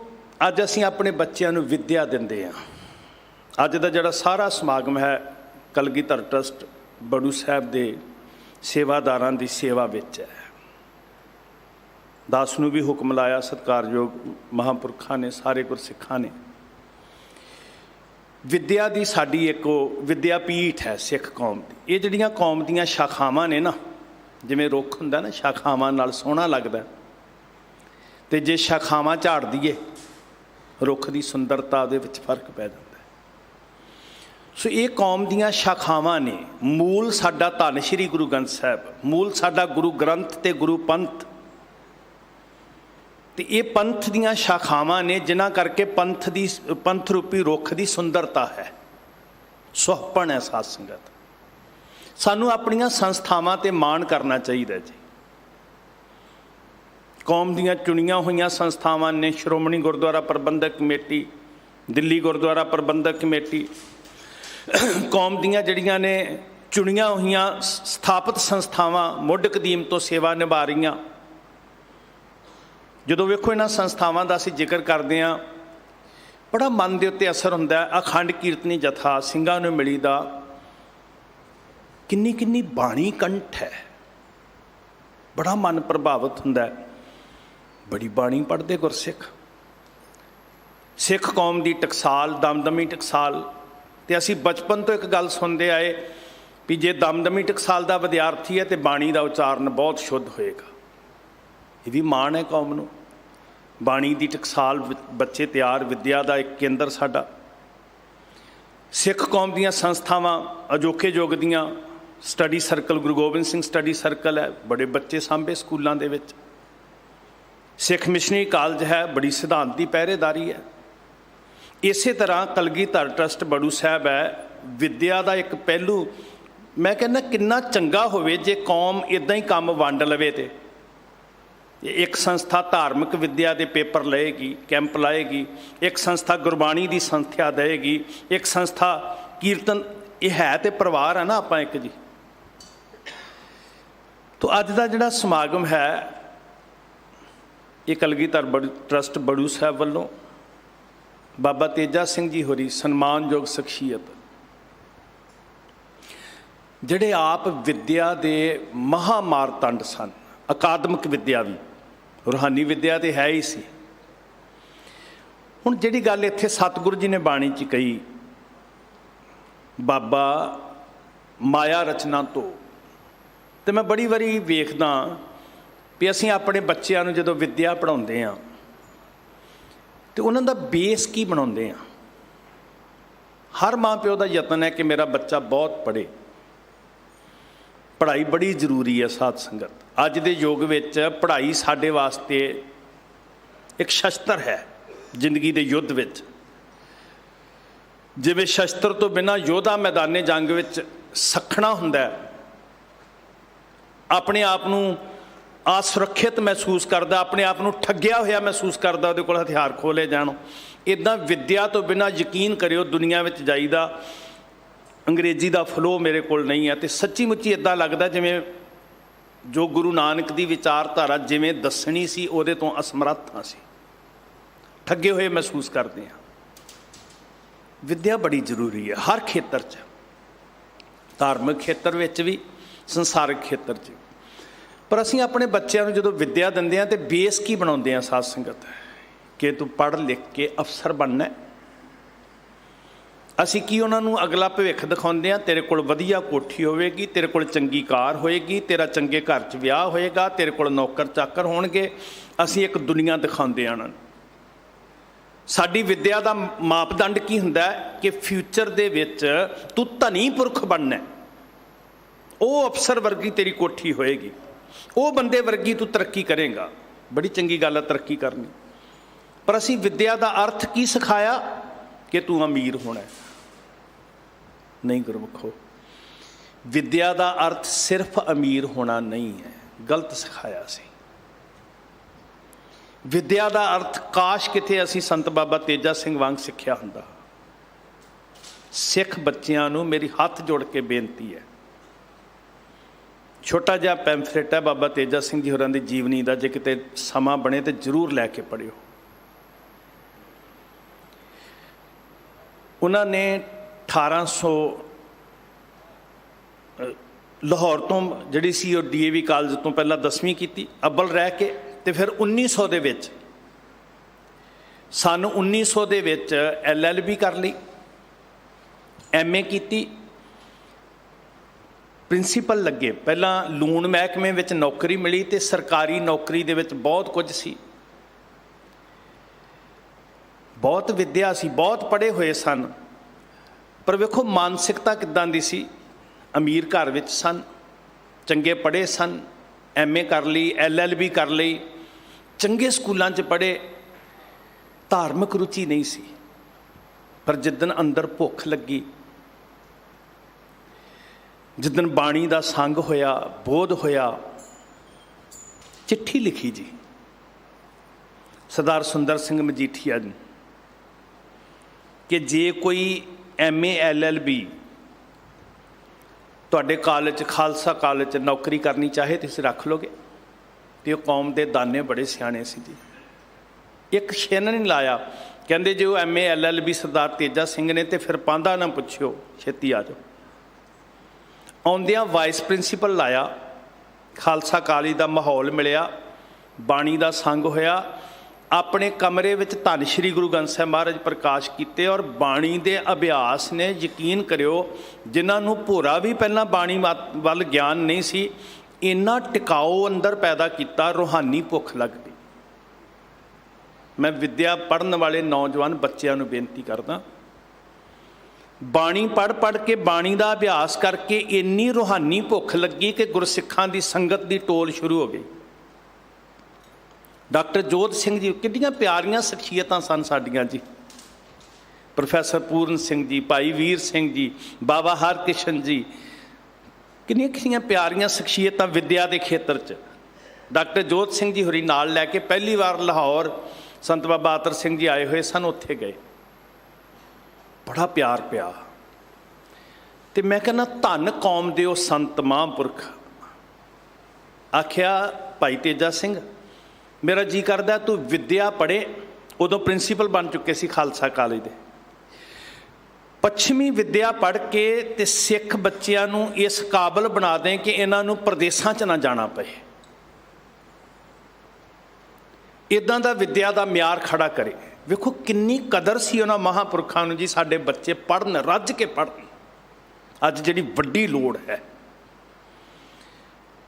ਅੱਜ ਅਸੀਂ ਆਪਣੇ ਬੱਚਿਆਂ ਨੂੰ ਵਿੱਦਿਆ ਦਿੰਦੇ ਹਾਂ। ਅੱਜ ਦਾ ਜਿਹੜਾ ਸਾਰਾ ਸਮਾਗਮ ਹੈ ਕਲਗੀਧਰ ਟਰਸਟ ਬੜੂ ਸਾਹਿਬ ਦੇ ਸੇਵਾਦਾਰਾਂ ਦੀ ਸੇਵਾ ਵਿੱਚ ਹੈ। ਦਾਸ ਨੂੰ ਵੀ ਹੁਕਮ ਲਾਇਆ, ਸਤਿਕਾਰਯੋਗ ਮਹਾਂਪੁਰਖਾਂ ਨੇ, ਸਾਰੇ ਗੁਰਸਿੱਖਾਂ ਨੇ। ਵਿੱਦਿਆ ਦੀ ਸਾਡੀ ਇੱਕ ਵਿੱਦਿਆ ਪੀਠ ਹੈ ਸਿੱਖ ਕੌਮ ਦੀ। ਇਹ ਜਿਹੜੀਆਂ ਕੌਮ ਦੀਆਂ ਸ਼ਾਖਾਵਾਂ ਨੇ ਨਾ, ਜਿਵੇਂ ਰੁੱਖ ਹੁੰਦਾ ਨਾ, ਸ਼ਾਖਾਵਾਂ ਨਾਲ ਸੋਹਣਾ ਲੱਗਦਾ, ਅਤੇ ਜੇ ਸ਼ਾਖਾਵਾਂ ਝਾੜ ਦਈਏ ਰੁੱਖ ਦੀ ਸੁੰਦਰਤਾ ਦੇ ਵਿੱਚ ਫਰਕ ਪੈ ਜਾਂਦਾ। ਸੋ ਇਹ ਕੌਮ ਦੀਆਂ ਸ਼ਾਖਾਵਾਂ ਨੇ। ਮੂਲ ਸਾਡਾ ਧੰਨ ਸ਼੍ਰੀ ਗੁਰੂ ਗ੍ਰੰਥ ਸਾਹਿਬ, ਮੂਲ ਸਾਡਾ ਗੁਰੂ ਗ੍ਰੰਥ ਤੇ ਗੁਰੂ ਪੰਥ, ਅਤੇ ਇਹ ਪੰਥ ਦੀਆਂ ਸ਼ਾਖਾਵਾਂ ਨੇ ਜਿਨ੍ਹਾਂ ਕਰਕੇ ਪੰਥ ਰੂਪੀ ਰੁੱਖ ਦੀ ਸੁੰਦਰਤਾ ਹੈ, ਸੁਹੱਪਣ ਹੈ। ਸਾਧ ਸੰਗਤ, ਸਾਨੂੰ ਆਪਣੀਆਂ ਸੰਸਥਾਵਾਂ 'ਤੇ ਮਾਣ ਕਰਨਾ ਚਾਹੀਦਾ ਜੀ। ਕੌਮ ਦੀਆਂ ਚੁਣੀਆਂ ਹੋਈਆਂ ਸੰਸਥਾਵਾਂ ਨੇ, ਸ਼੍ਰੋਮਣੀ ਗੁਰਦੁਆਰਾ ਪ੍ਰਬੰਧਕ ਕਮੇਟੀ, ਦਿੱਲੀ ਗੁਰਦੁਆਰਾ ਪ੍ਰਬੰਧਕ ਕਮੇਟੀ, ਕੌਮ ਦੀਆਂ ਜਿਹੜੀਆਂ ਨੇ ਚੁਣੀਆਂ ਹੋਈਆਂ ਸਥਾਪਿਤ ਸੰਸਥਾਵਾਂ ਮੁੱਢ ਕਦੀਮ ਤੋਂ ਸੇਵਾ ਨਿਭਾ ਰਹੀਆਂ। ਜਦੋਂ ਵੇਖੋ ਇਹਨਾਂ ਸੰਸਥਾਵਾਂ ਦਾ ਅਸੀਂ ਜ਼ਿਕਰ ਕਰਦੇ ਹਾਂ, ਬੜਾ ਮਨ ਦੇ ਉੱਤੇ ਅਸਰ ਹੁੰਦਾ ਹੈ। ਅਖੰਡ ਕੀਰਤਨੀ ਜਥਾ ਸਿੰਘਾਂ ਨੂੰ ਮਿਲੀ ਦਾ, ਕਿੰਨੀ ਕਿੰਨੀ ਬਾਣੀ ਕੰਠ ਹੈ। बड़ा मन प्रभावित हुंदा है। बड़ी बाणी पढ़ते गुरसिख, सिख कौम की टकसाल, दमदमी टकसाल। तो असी बचपन तो एक गल सुनते आए भी जे दमदमी टकसाल का विद्यार्थी है तो बाणी का उच्चारण बहुत शुद्ध होएगा। ये भी माण है कौम नूं। बाणी की टकसाल, बच्चे तैयार, विद्या का एक केंद्र साडा। सिख कौम दीयां संस्थावां अजोके युग दीयां, study circle, Guru Gobind Singh study circle है, बड़े बच्चे सांभे स्कूलों दे विच। सिख मिशनरी कॉलेज है, बड़ी सिद्धांत की पहरेदारी है। इस तरह कलगीधर ट्रस्ट बड़ू साहब है, विद्या का एक पहलू। मैं कहना कितना चंगा होवे जे कौम इदां ही काम वंड लवे। तो एक संस्था धार्मिक विद्या के पेपर लएगी, कैंप लाएगी, एक संस्था गुरबाणी की संस्था देगी, एक संस्था कीर्तन। ये है तो परिवार है ना आपां एक जी। तो अज का जिहड़ा समागम है ये कलगीधर ट्रस्ट बड़ू साहब वालों बाबा तेजा सिंह जी होरी सन्मानयोग शख्सियत, जिहड़े आप विद्या के महामारतंड सन। अकादमिक विद्या भी, रूहानी विद्या तो है ही सी। हुण जिहड़ी गल इत्थे सतगुरु जी ने बाणी च कही, बाबा माया रचना तो मैं बड़ी वारी वेखदा भी असीं अपने बच्चों नूं जदों विद्या पढ़ाउंदे हां तो उन्हां दा बेस की बनाउंदे हां। हर माँ प्यो का यतन है कि मेरा बच्चा बहुत पढ़े। पढ़ाई बड़ी जरूरी है साध संगत। अज दे युग विच पढ़ाई साडे वास्ते एक शस्त्र है जिंदगी के युद्ध विच। जिवें शस्त्र तो बिना योधा मैदाने जंग विच सखना हुंदा है, अपने आप नूं असुरक्षित महसूस करता, अपने आप नूं ठग्गिया होया महसूस करता, उहदे कोल हथियार खोले जाण। इदां विद्या तो बिना यकीन करियो दुनिया विच जाईदा, अंग्रेजी का फ्लो मेरे को नहीं है। तो सच्ची मुच्ची इदां लगदा जिवें जो गुरु नानक की विचारधारा जिवें दसनी सी उहदे तो असमर्थ हाँ सी, ठगे हुए महसूस करते हैं। विद्या बड़ी जरूरी है हर खेत्र च, धार्मिक खेत्र विच भी, संसारिक खेत्र च। पर असीं अपने बच्चों को जो विद्या दिंदे हैं तो बेस की बनाउंदे हैं साध संगत कि तू पढ़ लिख के अफसर बनना है। असीं की उन्होंने अगला भविख दिखाते हैं, तेरे कोल वधिया कोठी होवेगी, तेरे कोल चंगी कार होएगी, तेरा चंगे घर च विआह होएगा, तेरे कोल नौकर चाकर होणगे। असीं एक दुनिया दिखाते हैं उन्होंने। साडी विद्या का मापदंड की हुंदा है कि फ्यूचर दे विच तू धनी पुरख बनना है, वो अफसर वर्गी तेरी कोठी होएगी, वो बंदे वर्गी तू तरक्की करेगा। बड़ी चंगी गल है तरक्की करनी। पर असीं विद्या का अर्थ की सिखाया कि तू अमीर होना है? नहीं गुरमुखो, विद्या का अर्थ सिर्फ अमीर होना नहीं है, गलत सिखाया सी। विद्या का अर्थ काश किते असीं संत बाबा तेजा सिंह वांग सिक्ख्या हुंदा। सिख बच्चियां नूं मेरी हाथ जोड़ के बेनती है, छोटा जिहा पैंफलेट है बाबा तेजा सिंह जी होरां दी जीवनी का, जे किते समा बने तो जरूर लैके पढ़ियो। उन्होंने 1800 लाहौर तो जिहड़ी सी DAV कॉलेज तो पहला 10वीं की अव्वल रह के, तो फिर 1900 दे विच सन 1900 दे विच LLB कर ली, MA की, प्रिंसीपल लगे। पहला लूण महकमे विच नौकरी मिली तो सरकारी नौकरी दे विच बहुत कुछ सी, बहुत विद्या सी, बहुत पढ़े हुए सन। पर वेखो मानसिकता किदां दी सी। अमीर घर विच सन, चंगे पढ़े सन, MA कर ली, LLB कर ली, चंगे स्कूलों च पढ़े, धार्मिक रुचि नहीं सी। पर जिदन अंदर भुख लगी, जिदन बाणी का संग होया, बोध होया, चिट्ठी लिखी जी सरदार सुंदर सिंह मजीठिया जी कि जे कोई MA LLB तुहाडे कॉलेज खालसा कॉलेज नौकरी करनी चाहे तो रख लोगे। तो कौम के दाने बड़े सियाने सी जी, एक छिन नहीं लाया। कहते जो MA LLB सरदार तेजा सिंह ने तो फिर पांदा ना पुछियो, छेती आ जाओ। आउंदियां वाइस प्रिंसीपल लाया, ਖਾਲਸਾ ਕਾਲਜ ਦਾ ਮਾਹੌਲ ਮਿਲਿਆ, ਬਾਣੀ ਦਾ ਸੰਗ ਹੋਇਆ। ਆਪਣੇ ਕਮਰੇ ਵਿੱਚ ਧੰਨ ਸ਼੍ਰੀ ਗੁਰੂ ਗ੍ਰੰਥ ਸਾਹਿਬ ਮਹਾਰਾਜ ਪ੍ਰਕਾਸ਼ ਕੀਤੇ ਔਰ ਬਾਣੀ ਦੇ ਅਭਿਆਸ ਨੇ, ਯਕੀਨ ਕਰਿਓ, ਜਿਨ੍ਹਾਂ ਨੂੰ ਭੋਰਾ ਵੀ ਪਹਿਲਾਂ ਬਾਣੀ ਵੱਲ ਗਿਆਨ ਨਹੀਂ ਸੀ, ਇੰਨਾ ਟਿਕਾਊ ਅੰਦਰ ਪੈਦਾ ਕੀਤਾ, ਰੂਹਾਨੀ ਭੁੱਖ ਲੱਗ ਗਈ। ਮੈਂ ਵਿੱਦਿਆ ਪੜ੍ਹਨ ਵਾਲੇ ਨੌਜਵਾਨ ਬੱਚਿਆਂ ਨੂੰ ਬੇਨਤੀ ਕਰਦਾ, ਬਾਣੀ ਪੜ੍ਹ ਕੇ, ਬਾਣੀ ਦਾ ਅਭਿਆਸ ਕਰਕੇ ਇੰਨੀ ਰੂਹਾਨੀ ਭੁੱਖ ਲੱਗੀ ਕਿ ਗੁਰਸਿੱਖਾਂ ਦੀ ਸੰਗਤ ਦੀ ਟੋਲ ਸ਼ੁਰੂ ਹੋ ਗਈ। ਡਾਕਟਰ ਜੋਧ ਸਿੰਘ ਜੀ, ਕਿੰਨੀਆਂ ਪਿਆਰੀਆਂ ਸ਼ਖਸੀਅਤਾਂ ਸਨ ਸਾਡੀਆਂ ਜੀ। ਪ੍ਰੋਫੈਸਰ ਪੂਰਨ ਸਿੰਘ ਜੀ, ਭਾਈ ਵੀਰ ਸਿੰਘ ਜੀ, ਬਾਬਾ ਹਰਕ੍ਰਿਸ਼ਨ ਜੀ, ਕਿੰਨੀਆਂ ਪਿਆਰੀਆਂ ਸ਼ਖਸੀਅਤਾਂ ਵਿੱਦਿਆ ਦੇ ਖੇਤਰ 'ਚ। ਡਾਕਟਰ ਜੋਧ ਸਿੰਘ ਜੀ ਹੋਰੀ ਨਾਲ ਲੈ ਕੇ ਪਹਿਲੀ ਵਾਰ ਲਾਹੌਰ ਸੰਤ ਬਾਬਾ ਅਤਰ ਸਿੰਘ ਜੀ ਆਏ ਹੋਏ ਸਨ, ਉੱਥੇ ਗਏ, ਬੜਾ ਪਿਆਰ ਪਿਆ। ਤੇ ਮੈਂ ਕਹਿੰਦਾ ਧੰਨ ਕੌਮ ਦੇ ਉਹ ਸੰਤ ਮਹਾਂਪੁਰਖ। ਆਖਿਆ ਭਾਈ ਤੇਜਾ ਸਿੰਘ, ਮੇਰਾ ਜੀ ਕਰਦਾ ਤੂੰ ਵਿੱਦਿਆ ਪੜ੍ਹੇ। ਉਦੋਂ ਪ੍ਰਿੰਸੀਪਲ ਬਣ ਚੁੱਕੇ ਸੀ ਖਾਲਸਾ ਕਾਲਜ ਦੇ। ਪੱਛਮੀ ਵਿੱਦਿਆ ਪੜ੍ਹ ਕੇ ਤੇ ਸਿੱਖ ਬੱਚਿਆਂ ਨੂੰ ਇਸ ਕਾਬਲ ਬਣਾ ਦੇ ਕਿ ਇਹਨਾਂ ਨੂੰ ਪ੍ਰਦੇਸਾਂ 'ਚ ਨਾ ਜਾਣਾ ਪਏ। ਇੱਦਾਂ ਦਾ ਵਿੱਦਿਆ ਦਾ ਮਿਆਰ ਖੜਾ ਕਰੇ। ਵੇਖੋ ਕਿੰਨੀ ਕਦਰ ਸੀ ਉਹਨਾਂ ਮਹਾਂਪੁਰਖਾਂ ਨੂੰ ਜੀ। ਸਾਡੇ ਬੱਚੇ ਪੜ੍ਹਨ, ਰੱਜ ਕੇ ਪੜ੍ਹਨ। ਅੱਜ ਜਿਹੜੀ ਵੱਡੀ ਲੋੜ ਹੈ।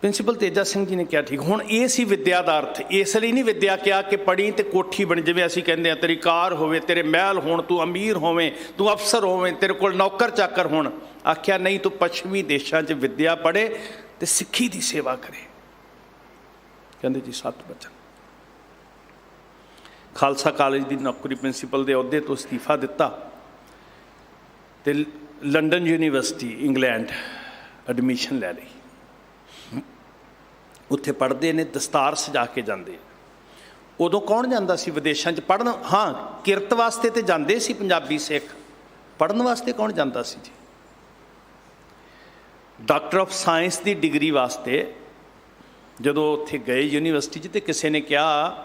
ਪ੍ਰਿੰਸੀਪਲ ਤੇਜਾ ਸਿੰਘ ਜੀ ਨੇ ਕਿਹਾ ਠੀਕ। ਹੁਣ ਇਹ ਸੀ ਵਿੱਦਿਆ ਦਾ ਅਰਥ। ਇਸ ਲਈ ਨਹੀਂ ਵਿੱਦਿਆ ਕਿਹਾ ਕਿ ਪੜ੍ਹੀ ਤੇ ਕੋਠੀ ਬਣ, ਜਿਵੇਂ ਅਸੀਂ ਕਹਿੰਦੇ ਹਾਂ ਤੇਰੀ ਕਾਰ ਹੋਵੇ, ਤੇਰੇ ਮਹਿਲ ਹੋਣ, ਤੂੰ ਅਮੀਰ ਹੋਵੇਂ, ਤੂੰ ਅਫਸਰ ਹੋਵੇਂ, ਤੇਰੇ ਕੋਲ ਨੌਕਰ ਚਾਕਰ ਹੋਣ। ਆਖਿਆ ਨਹੀਂ, ਤੂੰ ਪੱਛਮੀ ਦੇਸ਼ਾਂ 'ਚ ਵਿੱਦਿਆ ਪੜ੍ਹੇ ਤੇ ਸਿੱਖੀ ਦੀ ਸੇਵਾ ਕਰੇ। ਕਹਿੰਦੇ ਜੀ 7 ਬਚਨ। ਖਾਲਸਾ ਕਾਲਜ ਦੀ ਨੌਕਰੀ, ਪ੍ਰਿੰਸੀਪਲ ਦੇ ਅਹੁਦੇ ਤੋਂ ਅਸਤੀਫਾ ਦਿੱਤਾ ਤੇ ਲੰਡਨ ਯੂਨੀਵਰਸਿਟੀ ਇੰਗਲੈਂਡ ਐਡਮਿਸ਼ਨ ਲੈ ਲਈ। ਉੱਥੇ ਪੜ੍ਹਦੇ ਨੇ, ਦਸਤਾਰ ਸਜਾ ਕੇ ਜਾਂਦੇ। ਉਦੋਂ ਕੌਣ ਜਾਂਦਾ ਸੀ ਵਿਦੇਸ਼ਾਂ 'ਚ ਪੜ੍ਹਨ? ਹਾਂ, ਕਿਰਤ ਵਾਸਤੇ ਤੇ ਜਾਂਦੇ ਸੀ ਪੰਜਾਬੀ ਸਿੱਖ, ਪੜ੍ਹਨ ਵਾਸਤੇ ਕੌਣ ਜਾਂਦਾ ਸੀ ਜੀ? Doctor of science the degree ਵਾਸਤੇ ਜਦੋਂ ਉੱਥੇ ਗਏ ਯੂਨੀਵਰਸਿਟੀ 'ਚ, ਤੇ ਕਿਸੇ ਨੇ ਕਿਹਾ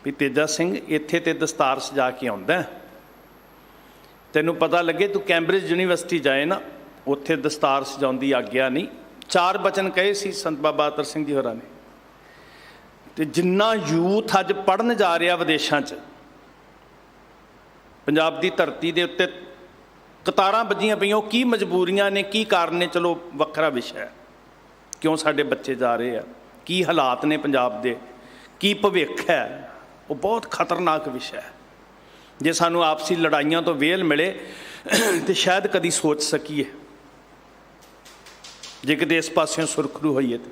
ਵੀ ਤੇਜਾ ਸਿੰਘ ਇੱਥੇ ਤੇ ਦਸਤਾਰ ਸਜਾ ਕੇ ਆਉਂਦਾ, ਤੈਨੂੰ ਪਤਾ ਲੱਗੇ ਤੂੰ ਕੈਂਬਰਿਜ ਯੂਨੀਵਰਸਿਟੀ ਜਾਏ ਨਾ, ਉੱਥੇ ਦਸਤਾਰ ਸਜਾਉਣ ਦੀ ਆਗਿਆ ਨਹੀਂ। 4 ਬਚਨ ਕਹੇ ਸੀ ਸੰਤ ਬਾਬਾ ਅਤਰ ਸਿੰਘ ਜੀ ਹੋਰਾਂ ਨੇ। ਤੇ ਜਿੰਨਾ ਯੂਥ ਅੱਜ ਪੜ੍ਹਨ ਜਾ ਰਿਹਾ ਵਿਦੇਸ਼ਾਂ 'ਚ, ਪੰਜਾਬ ਦੀ ਧਰਤੀ ਦੇ ਉੱਤੇ ਕਤਾਰਾਂ ਵੱਜੀਆਂ ਪਈਆਂ। ਉਹ ਕੀ ਮਜਬੂਰੀਆਂ ਨੇ, ਕੀ ਕਾਰਨ ਨੇ, ਚਲੋ ਵੱਖਰਾ ਵਿਸ਼ਾ ਹੈ। ਕਿਉਂ ਸਾਡੇ ਬੱਚੇ ਜਾ ਰਹੇ ਆ, ਕੀ ਹਾਲਾਤ ਨੇ ਪੰਜਾਬ ਦੇ, ਕੀ ਭਵਿੱਖ ਹੈ, ਉਹ ਬਹੁਤ ਖਤਰਨਾਕ ਵਿਸ਼ਾ ਹੈ। ਜੇ ਸਾਨੂੰ ਆਪਸੀ ਲੜਾਈਆਂ ਤੋਂ ਵੇਲ ਮਿਲੇ ਤੇ ਸ਼ਾਇਦ ਕਦੀ ਸੋਚ ਸਕੀਏ, ਜੇ ਕਿਤੇ ਇਸ ਪਾਸਿਓਂ ਸੁਰਖਰੂ ਹੋਈਏ। ਤੇ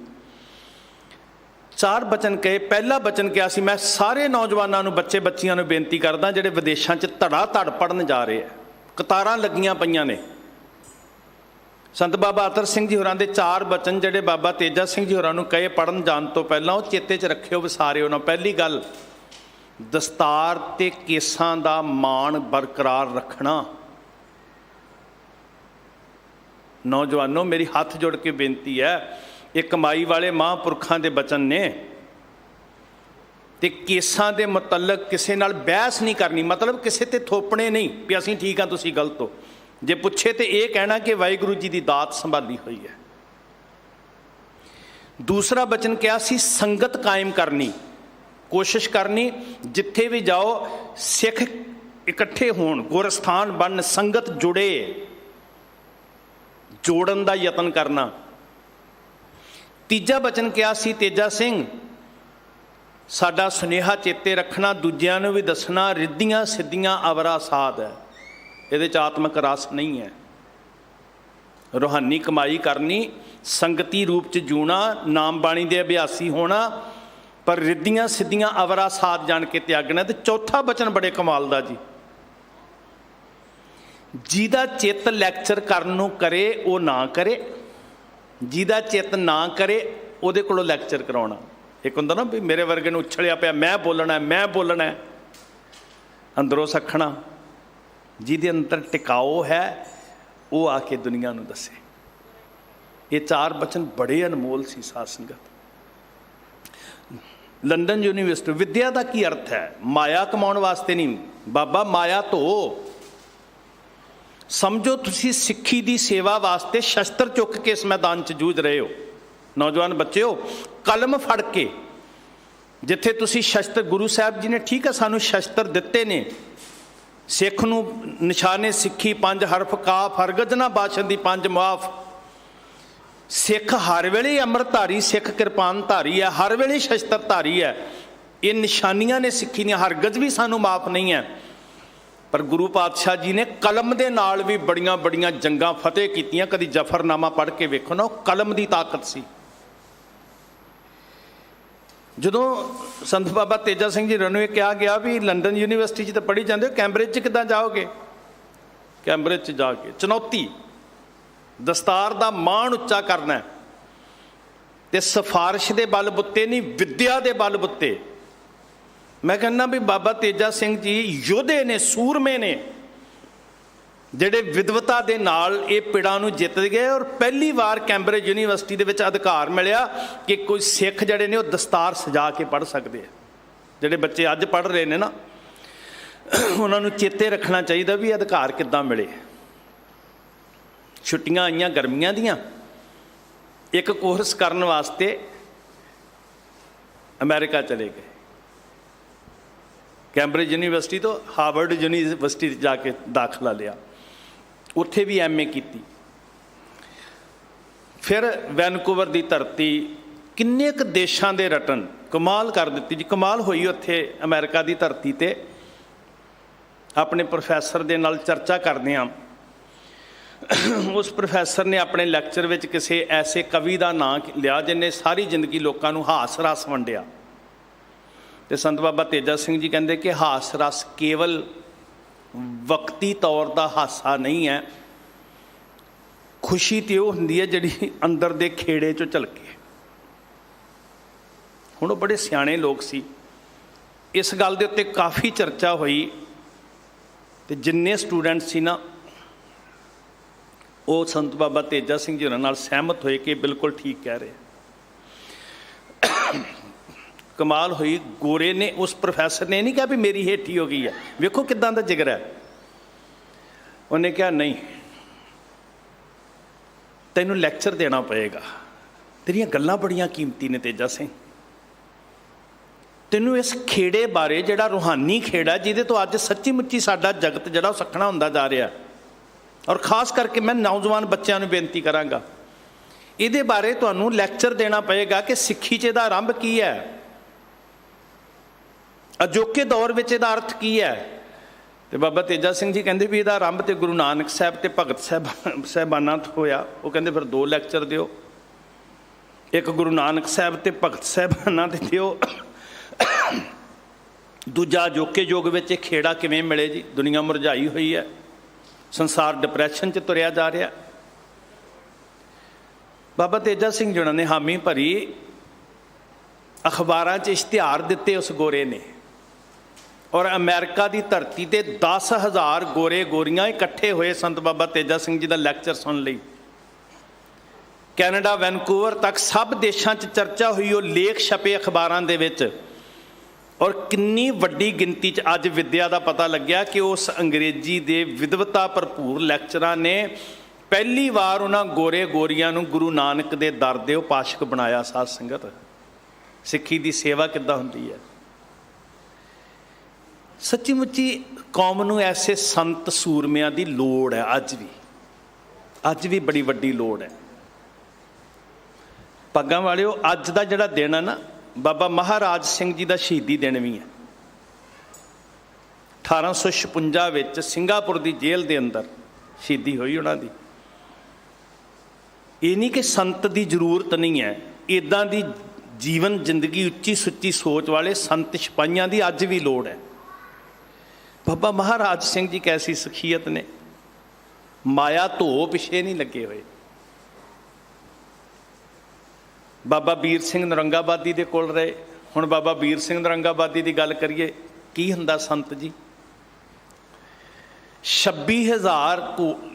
4 ਬਚਨ ਕਹੇ। ਪਹਿਲਾ ਬਚਨ ਕਿਹਾ ਸੀ, ਮੈਂ ਸਾਰੇ ਨੌਜਵਾਨਾਂ ਨੂੰ, ਬੱਚੇ ਬੱਚੀਆਂ ਨੂੰ ਬੇਨਤੀ ਕਰਦਾ ਜਿਹੜੇ ਵਿਦੇਸ਼ਾਂ 'ਚ ਧੜਾ ਧੜ ਪੜ੍ਹਨ ਜਾ ਰਹੇ ਆ, ਕਤਾਰਾਂ ਲੱਗੀਆਂ ਪਈਆਂ ਨੇ। ਸੰਤ ਬਾਬਾ ਅਤਰ ਸਿੰਘ ਜੀ ਹੋਰਾਂ ਦੇ 4 ਬਚਨ ਜਿਹੜੇ ਬਾਬਾ ਤੇਜਾ ਸਿੰਘ ਜੀ ਹੋਰਾਂ ਨੂੰ ਕਹੇ ਪੜ੍ਹਨ ਜਾਣ ਤੋਂ ਪਹਿਲਾਂ, ਉਹ ਚੇਤੇ 'ਚ ਰੱਖਿਓ, ਵਿਸਾਰਿਓ ਨਾ। ਪਹਿਲੀ ਗੱਲ, ਦਸਤਾਰ ਤੇ ਕੇਸਾਂ ਦਾ ਮਾਣ ਬਰਕਰਾਰ ਰੱਖਣਾ। ਨੌਜਵਾਨੋ, ਮੇਰੀ ਹੱਥ ਜੋੜ ਕੇ ਬੇਨਤੀ ਹੈ, ਇਹ ਕਮਾਈ ਵਾਲੇ ਮਹਾਂਪੁਰਖਾਂ ਦੇ ਬਚਨ ਨੇ। ਤੇ ਕੇਸਾਂ ਦੇ ਮੁਤਲਕ ਕਿਸੇ ਨਾਲ ਬਹਿਸ ਨਹੀਂ ਕਰਨੀ, ਮਤਲਬ ਕਿਸੇ ਤੇ ਥੋਪਣੇ ਨਹੀਂ ਵੀ ਅਸੀਂ ਠੀਕ ਹਾਂ ਤੁਸੀਂ ਗਲਤ ਹੋ। ਜੇ ਪੁੱਛੇ ਤੇ ਇਹ ਕਹਿਣਾ ਕਿ ਵਾਹਿਗੁਰੂ ਜੀ ਦੀ ਦਾਤ ਸੰਭਾਲੀ ਹੋਈ ਹੈ। ਦੂਸਰਾ ਬਚਨ ਕਿਹਾ ਸੀ, ਸੰਗਤ ਕਾਇਮ ਕਰਨੀ, ਕੋਸ਼ਿਸ਼ ਕਰਨੀ ਜਿੱਥੇ ਵੀ ਜਾਓ ਸਿੱਖ ਇਕੱਠੇ ਹੋਣ, ਗੁਰਸਥਾਨ ਬਣਨ, ਸੰਗਤ ਜੁੜੇ, ਜੋੜਨ ਦਾ ਯਤਨ ਕਰਨਾ। ਤੀਜਾ ਬਚਨ ਕਿਹਾ ਸੀ, ਤੇਜਾ ਸਿੰਘ ਸਾਡਾ ਸੁਨੇਹਾ ਚੇਤੇ ਰੱਖਣਾ, ਦੂਜਿਆਂ ਨੂੰ ਵੀ ਦੱਸਣਾ, ਰਿੱਧੀਆਂ ਸਿੱਧੀਆਂ ਅਵਰਾ ਸਾਧ ਹੈ, ਇਹਦੇ 'ਚ ਆਤਮਿਕ ਰਸ ਨਹੀਂ ਹੈ। ਰੂਹਾਨੀ ਕਮਾਈ ਕਰਨੀ, ਸੰਗਤੀ ਰੂਪ 'ਚ ਜੂਣਾ, ਨਾਮ ਬਾਣੀ ਦੇ ਅਭਿਆਸੀ ਹੋਣਾ, ਪਰ ਰਿੱਧੀਆਂ ਸਿੱਧੀਆਂ ਅਵਰਾ ਸਾਧ ਜਾਣ ਕੇ ਤਿਆਗਣਾ। ਤੇ ਚੌਥਾ ਬਚਨ ਬੜੇ ਕਮਾਲ ਦਾ ਜੀ, ਜਿਹਦਾ ਚਿੱਤ ਲੈਕਚਰ ਕਰਨ ਨੂੰ ਕਰੇ ਉਹ ਨਾ ਕਰੇ, ਜਿਹਦਾ ਚਿੱਤ ਨਾ ਕਰੇ ਉਹਦੇ ਕੋਲੋਂ ਲੈਕਚਰ ਕਰਾਉਣਾ। ਇੱਕ ਹੁੰਦਾ ਨਾ ਵੀ ਮੇਰੇ ਵਰਗੇ ਨੂੰ ਉਛਲਿਆ ਪਿਆ, ਮੈਂ ਬੋਲਣਾ, ਅੰਦਰੋਂ ਸੱਖਣਾ। ਜਿਹਦੇ ਅੰਦਰ ਟਿਕਾਓ ਹੈ ਉਹ ਆ ਕੇ ਦੁਨੀਆ ਨੂੰ ਦੱਸੇ। ਇਹ 4 ਬਚਨ ਬੜੇ ਅਨਮੋਲ ਸੀ ਸਾਧ ਸੰਗਤ। ਲੰਡਨ ਯੂਨੀਵਰਸਿਟੀ ਵਿੱਦਿਆ ਦਾ ਕੀ ਅਰਥ ਹੈ? ਮਾਇਆ ਕਮਾਉਣ ਵਾਸਤੇ ਨਹੀਂ ਬਾਬਾ, ਮਾਇਆ ਧੋ। ਸਮਝੋ ਤੁਸੀਂ ਸਿੱਖੀ ਦੀ ਸੇਵਾ ਵਾਸਤੇ ਸ਼ਸਤਰ ਚੁੱਕ ਕੇ ਇਸ ਮੈਦਾਨ 'ਚ ਜੂਝ ਰਹੇ ਹੋ। ਨੌਜਵਾਨ ਬੱਚਿਓ, ਕਲਮ ਫੜ ਕੇ ਜਿੱਥੇ ਤੁਸੀਂ ਸ਼ਸਤਰ, ਗੁਰੂ ਸਾਹਿਬ ਜੀ ਨੇ ਠੀਕ ਹੈ ਸਾਨੂੰ ਸ਼ਸਤਰ ਦਿੱਤੇ ਨੇ, ਸਿੱਖ ਨੂੰ ਨਿਸ਼ਾਨੇ ਸਿੱਖੀ 5 ਹਰਫ ਕਾਫ, ਹਰਗਜ਼ ਨਾ ਬਾਸ਼ਨ ਦੀ 5 ਮੁਆਫ। ਸਿੱਖ ਹਰ ਵੇਲੇ ਅੰਮ੍ਰਿਤਧਾਰੀ, ਸਿੱਖ ਕਿਰਪਾਨ ਧਾਰੀ ਹੈ, ਹਰ ਵੇਲੇ ਸ਼ਸਤਰ ਧਾਰੀ ਹੈ। ਇਹ ਨਿਸ਼ਾਨੀਆਂ ਨੇ ਸਿੱਖੀ ਦੀਆਂ, ਹਰਗਜ਼ ਵੀ ਸਾਨੂੰ ਮਾਫ ਨਹੀਂ ਹੈ। ਪਰ ਗੁਰੂ ਪਾਤਸ਼ਾਹ ਜੀ ਨੇ ਕਲਮ ਦੇ ਨਾਲ ਵੀ ਬੜੀਆਂ ਬੜੀਆਂ ਜੰਗਾਂ ਫਤਿਹ ਕੀਤੀਆਂ। ਕਦੀ ਜ਼ਫਰਨਾਮਾ ਪੜ੍ਹ ਕੇ ਵੇਖੋ ਨਾ, ਉਹ ਕਲਮ ਦੀ ਤਾਕਤ ਸੀ। ਜਦੋਂ ਸੰਤ ਬਾਬਾ ਤੇਜਾ ਸਿੰਘ ਜੀ ਨੂੰ ਇਹ ਕਿਹਾ ਗਿਆ ਵੀ ਲੰਡਨ ਯੂਨੀਵਰਸਿਟੀ 'ਚ ਤਾਂ ਪੜ੍ਹੀ ਜਾਂਦੇ ਹੋ, ਕੈਂਬਰਿਜ 'ਚ ਕਿੱਦਾਂ ਜਾਓਗੇ? ਕੈਂਬਰਿਜ 'ਚ ਜਾ ਕੇ ਚੁਣੌਤੀ, ਦਸਤਾਰ ਦਾ ਮਾਣ ਉੱਚਾ ਕਰਨਾ ਤੇ ਸਿਫਾਰਿਸ਼ ਦੇ ਬਲ ਬੁੱਤੇ ਨਹੀਂ, ਵਿੱਦਿਆ ਦੇ ਬਲ ਬੁੱਤੇ। ਮੈਂ ਕਹਿੰਦਾ ਵੀ ਬਾਬਾ ਤੇਜਾ ਸਿੰਘ ਜੀ ਯੋਧੇ ਨੇ, ਸੂਰਮੇ ਨੇ, ਜਿਹੜੇ ਵਿਦਵਤਾ ਦੇ ਨਾਲ ਇਹ ਪਿੜਾਂ ਨੂੰ ਜਿੱਤ ਗਏ। ਔਰ ਪਹਿਲੀ ਵਾਰ ਕੈਂਬਰਿਜ ਯੂਨੀਵਰਸਿਟੀ ਦੇ ਵਿੱਚ ਅਧਿਕਾਰ ਮਿਲਿਆ ਕਿ ਕੋਈ ਸਿੱਖ ਜਿਹੜੇ ਨੇ ਉਹ ਦਸਤਾਰ ਸਜਾ ਕੇ ਪੜ੍ਹ ਸਕਦੇ ਆ। ਜਿਹੜੇ ਬੱਚੇ ਅੱਜ ਪੜ੍ਹ ਰਹੇ ਨੇ ਨਾ, ਉਹਨਾਂ ਨੂੰ ਚੇਤੇ ਰੱਖਣਾ ਚਾਹੀਦਾ ਵੀ ਇਹ ਅਧਿਕਾਰ ਕਿੱਦਾਂ ਮਿਲੇ। ਛੁੱਟੀਆਂ ਆਈਆਂ ਗਰਮੀਆਂ ਦੀਆਂ, ਇੱਕ ਕੋਰਸ ਕਰਨ ਵਾਸਤੇ ਅਮਰੀਕਾ ਚਲੇ ਗਏ। ਕੈਂਬਰਿਜ ਯੂਨੀਵਰਸਿਟੀ ਤੋਂ ਹਾਰਵਰਡ ਯੂਨੀਵਰਸਿਟੀ ਜਾ ਕੇ ਦਾਖਲਾ ਲਿਆ, ਉੱਥੇ ਵੀ MA ਕੀਤੀ। ਫਿਰ ਵੈਨਕੂਵਰ ਦੀ ਧਰਤੀ, ਕਿੰਨੇ ਕੁ ਦੇਸ਼ਾਂ ਦੇ ਰਟਨ, ਕਮਾਲ ਕਰ ਦਿੱਤੀ ਜੀ, ਕਮਾਲ ਹੋਈ ਉੱਥੇ ਅਮਰੀਕਾ ਦੀ ਧਰਤੀ 'ਤੇ। ਆਪਣੇ ਪ੍ਰੋਫੈਸਰ ਦੇ ਨਾਲ ਚਰਚਾ ਕਰਦੇ ਹਾਂ, ਉਸ ਪ੍ਰੋਫੈਸਰ ਨੇ ਆਪਣੇ ਲੈਕਚਰ ਵਿੱਚ ਕਿਸੇ ਐਸੇ ਕਵੀ ਦਾ ਨਾਂ ਲਿਆ ਜਿਹਨੇ ਸਾਰੀ ਜ਼ਿੰਦਗੀ ਲੋਕਾਂ ਨੂੰ ਹਾਸ ਰਸ ਵੰਡਿਆ। ਤੇ ਸੰਤ ਬਾਬਾ ਤੇਜਾ ਸਿੰਘ ਜੀ ਕਹਿੰਦੇ ਕਿ ਹਾਸ ਰਸ ਕੇਵਲ ਵਕਤੀ ਤੌਰ ਦਾ ਹਾਸਾ ਨਹੀਂ ਹੈ, ਖੁਸ਼ੀ ਤੇ ਉਹ ਹੁੰਦੀ ਹੈ ਜਿਹੜੀ ਅੰਦਰ ਦੇ ਖੇੜੇ 'ਚੋਂ ਝਲਕੇ। ਹੁਣ ਉਹ ਬੜੇ ਸਿਆਣੇ ਲੋਕ ਸੀ, ਇਸ ਗੱਲ ਦੇ ਉੱਤੇ ਕਾਫੀ ਚਰਚਾ ਹੋਈ ਤੇ ਜਿੰਨੇ ਸਟੂਡੈਂਟ ਸੀ ਨਾ, ਉਹ ਸੰਤ ਬਾਬਾ ਤੇਜਾ ਸਿੰਘ ਜੀ ਹੋਰਾਂ ਨਾਲ ਸਹਿਮਤ ਹੋਏ ਕਿ ਬਿਲਕੁਲ ਠੀਕ ਕਹਿ ਰਹੇ। ਕਮਾਲ ਹੋਈ, ਗੋਰੇ ਨੇ, ਉਸ ਪ੍ਰੋਫੈਸਰ ਨੇ ਨਹੀਂ ਕਿਹਾ ਵੀ ਮੇਰੀ ਹੇਠੀ ਹੋ ਗਈ ਹੈ, ਵੇਖੋ ਕਿੱਦਾਂ ਦਾ ਜਿਗਰ ਹੈ। ਉਹਨੇ ਕਿਹਾ ਨਹੀਂ, ਤੈਨੂੰ ਲੈਕਚਰ ਦੇਣਾ ਪਏਗਾ, ਤੇਰੀਆਂ ਗੱਲਾਂ ਬੜੀਆਂ ਕੀਮਤੀ ਨੇ ਤੇਜਾ ਸਿੰਘ। ਤੈਨੂੰ ਇਸ ਖੇੜੇ ਬਾਰੇ, ਜਿਹੜਾ ਰੂਹਾਨੀ ਖੇੜਾ ਜਿਹਦੇ ਤੋਂ ਅੱਜ ਸੱਚੀ ਮੁੱਚੀ ਸਾਡਾ ਜਗਤ ਜਿਹੜਾ ਉਹ ਸੱਖਣਾ ਹੁੰਦਾ ਜਾ ਰਿਹਾ, ਔਰ ਖਾਸ ਕਰਕੇ ਮੈਂ ਨੌਜਵਾਨ ਬੱਚਿਆਂ ਨੂੰ ਬੇਨਤੀ ਕਰਾਂਗਾ, ਇਹਦੇ ਬਾਰੇ ਤੁਹਾਨੂੰ ਲੈਕਚਰ ਦੇਣਾ ਪਏਗਾ ਕਿ ਸਿੱਖੀ 'ਚ ਇਹਦਾ ਆਰੰਭ ਕੀ ਹੈ, ਅਜੋਕੇ ਦੌਰ ਵਿੱਚ ਇਹਦਾ ਅਰਥ ਕੀ ਹੈ। ਤੇ ਬਾਬਾ ਤੇਜਾ ਸਿੰਘ ਜੀ ਕਹਿੰਦੇ ਵੀ ਇਹਦਾ ਆਰੰਭ ਤੇ ਗੁਰੂ ਨਾਨਕ ਸਾਹਿਬ ਤੇ ਭਗਤ ਸਾਹਿਬਾਨਾਂ ਤੋਂ ਹੋਇਆ। ਉਹ ਕਹਿੰਦੇ ਫਿਰ 2 ਲੈਕਚਰ ਦਿਓ, ਇੱਕ ਗੁਰੂ ਨਾਨਕ ਸਾਹਿਬ ਤੇ ਭਗਤ ਸਾਹਿਬਾਨਾਂ ਤੇ ਦਿਓ, ਦੂਜਾ ਅਜੋਕੇ ਯੁੱਗ ਵਿੱਚ ਇਹ ਖੇੜਾ ਕਿਵੇਂ ਮਿਲੇ ਜੀ। ਦੁਨੀਆ ਮੁਰਝਾਈ ਹੋਈ ਹੈ, ਸੰਸਾਰ ਡਿਪਰੈਸ਼ਨ 'ਚ ਤੁਰਿਆ ਜਾ ਰਿਹਾ। ਬਾਬਾ ਤੇਜਾ ਸਿੰਘ ਜੀ ਨੇ ਹਾਮੀ ਭਰੀ, ਅਖਬਾਰਾਂ 'ਚ ਇਸ਼ਤਿਹਾਰ ਦਿੱਤੇ ਉਸ ਗੋਰੇ ਨੇ, ਔਰ ਅਮਰੀਕਾ ਦੀ ਧਰਤੀ 'ਤੇ 10,000 ਗੋਰੇ ਗੋਰੀਆਂ ਇਕੱਠੇ ਹੋਏ ਸੰਤ ਬਾਬਾ ਤੇਜਾ ਸਿੰਘ ਜੀ ਦਾ ਲੈਕਚਰ ਸੁਣਨ ਲਈ। ਕੈਨੇਡਾ ਵੈਨਕੂਵਰ ਤੱਕ ਸਭ ਦੇਸ਼ਾਂ 'ਚ ਚਰਚਾ ਹੋਈ, ਉਹ ਲੇਖ ਛਪੇ ਅਖਬਾਰਾਂ ਦੇ ਵਿੱਚ। ਔਰ ਕਿੰਨੀ ਵੱਡੀ ਗਿਣਤੀ 'ਚ ਅੱਜ ਵਿੱਦਿਆ ਦਾ ਪਤਾ ਲੱਗਿਆ ਕਿ ਉਸ ਅੰਗਰੇਜ਼ੀ ਦੇ ਵਿਦਵਤਾ ਭਰਪੂਰ ਲੈਕਚਰਾਂ ਨੇ ਪਹਿਲੀ ਵਾਰ ਉਹਨਾਂ ਗੋਰੇ ਗੋਰੀਆਂ ਨੂੰ ਗੁਰੂ ਨਾਨਕ ਦੇ ਦਰ ਦੇ ਉਪਾਸ਼ਕ ਬਣਾਇਆ। ਸਾਧ ਸੰਗਤ, ਸਿੱਖੀ ਦੀ ਸੇਵਾ ਕਿੱਦਾਂ ਹੁੰਦੀ ਹੈ। ਸੱਚੀ ਮੁੱਚੀ ਕੌਮ ਨੂੰ ਐਸੇ ਸੰਤ ਸੂਰਮਿਆਂ ਦੀ ਲੋੜ ਹੈ, ਅੱਜ ਵੀ ਬੜੀ ਵੱਡੀ ਲੋੜ ਹੈ। ਪੱਗਾਂ ਵਾਲਿਓ, ਅੱਜ ਦਾ ਜਿਹੜਾ ਦਿਨ ਹੈ ਨਾ, ਬਾਬਾ ਮਹਾਰਾਜ ਸਿੰਘ ਜੀ ਦਾ ਸ਼ਹੀਦੀ ਦਿਨ ਵੀ ਹੈ। 1856 ਵਿੱਚ ਸਿੰਗਾਪੁਰ ਦੀ ਜੇਲ੍ਹ ਦੇ ਅੰਦਰ ਸ਼ਹੀਦੀ ਹੋਈ ਉਹਨਾਂ ਦੀ। ਇਹ ਨਹੀਂ ਕਿ ਸੰਤ ਦੀ ਜ਼ਰੂਰਤ ਨਹੀਂ ਹੈ, ਇੱਦਾਂ ਦੀ ਜੀਵਨ ਜ਼ਿੰਦਗੀ ਉੱਚੀ ਸੁੱਚੀ ਸੋਚ ਵਾਲੇ ਸੰਤ ਸਿਪਾਹੀਆਂ ਦੀ ਅੱਜ ਵੀ ਲੋੜ ਹੈ। ਬਾਬਾ ਮਹਾਰਾਜ ਸਿੰਘ ਜੀ ਕੈਸੀ ਸਖੀਅਤ ਨੇ, ਮਾਇਆ ਧੋ ਪਿਛੇ ਨਹੀਂ ਲੱਗੇ ਹੋਏ। ਬਾਬਾ ਵੀਰ ਸਿੰਘ ਨਰੰਗਾਬਾਦੀ ਦੇ ਕੋਲ ਰਹੇ। ਹੁਣ ਬਾਬਾ ਵੀਰ ਸਿੰਘ ਨਰੰਗਾਬਾਦੀ ਦੀ ਗੱਲ ਕਰੀਏ, ਕੀ ਹੁੰਦਾ ਸੰਤ ਜੀ। 26,000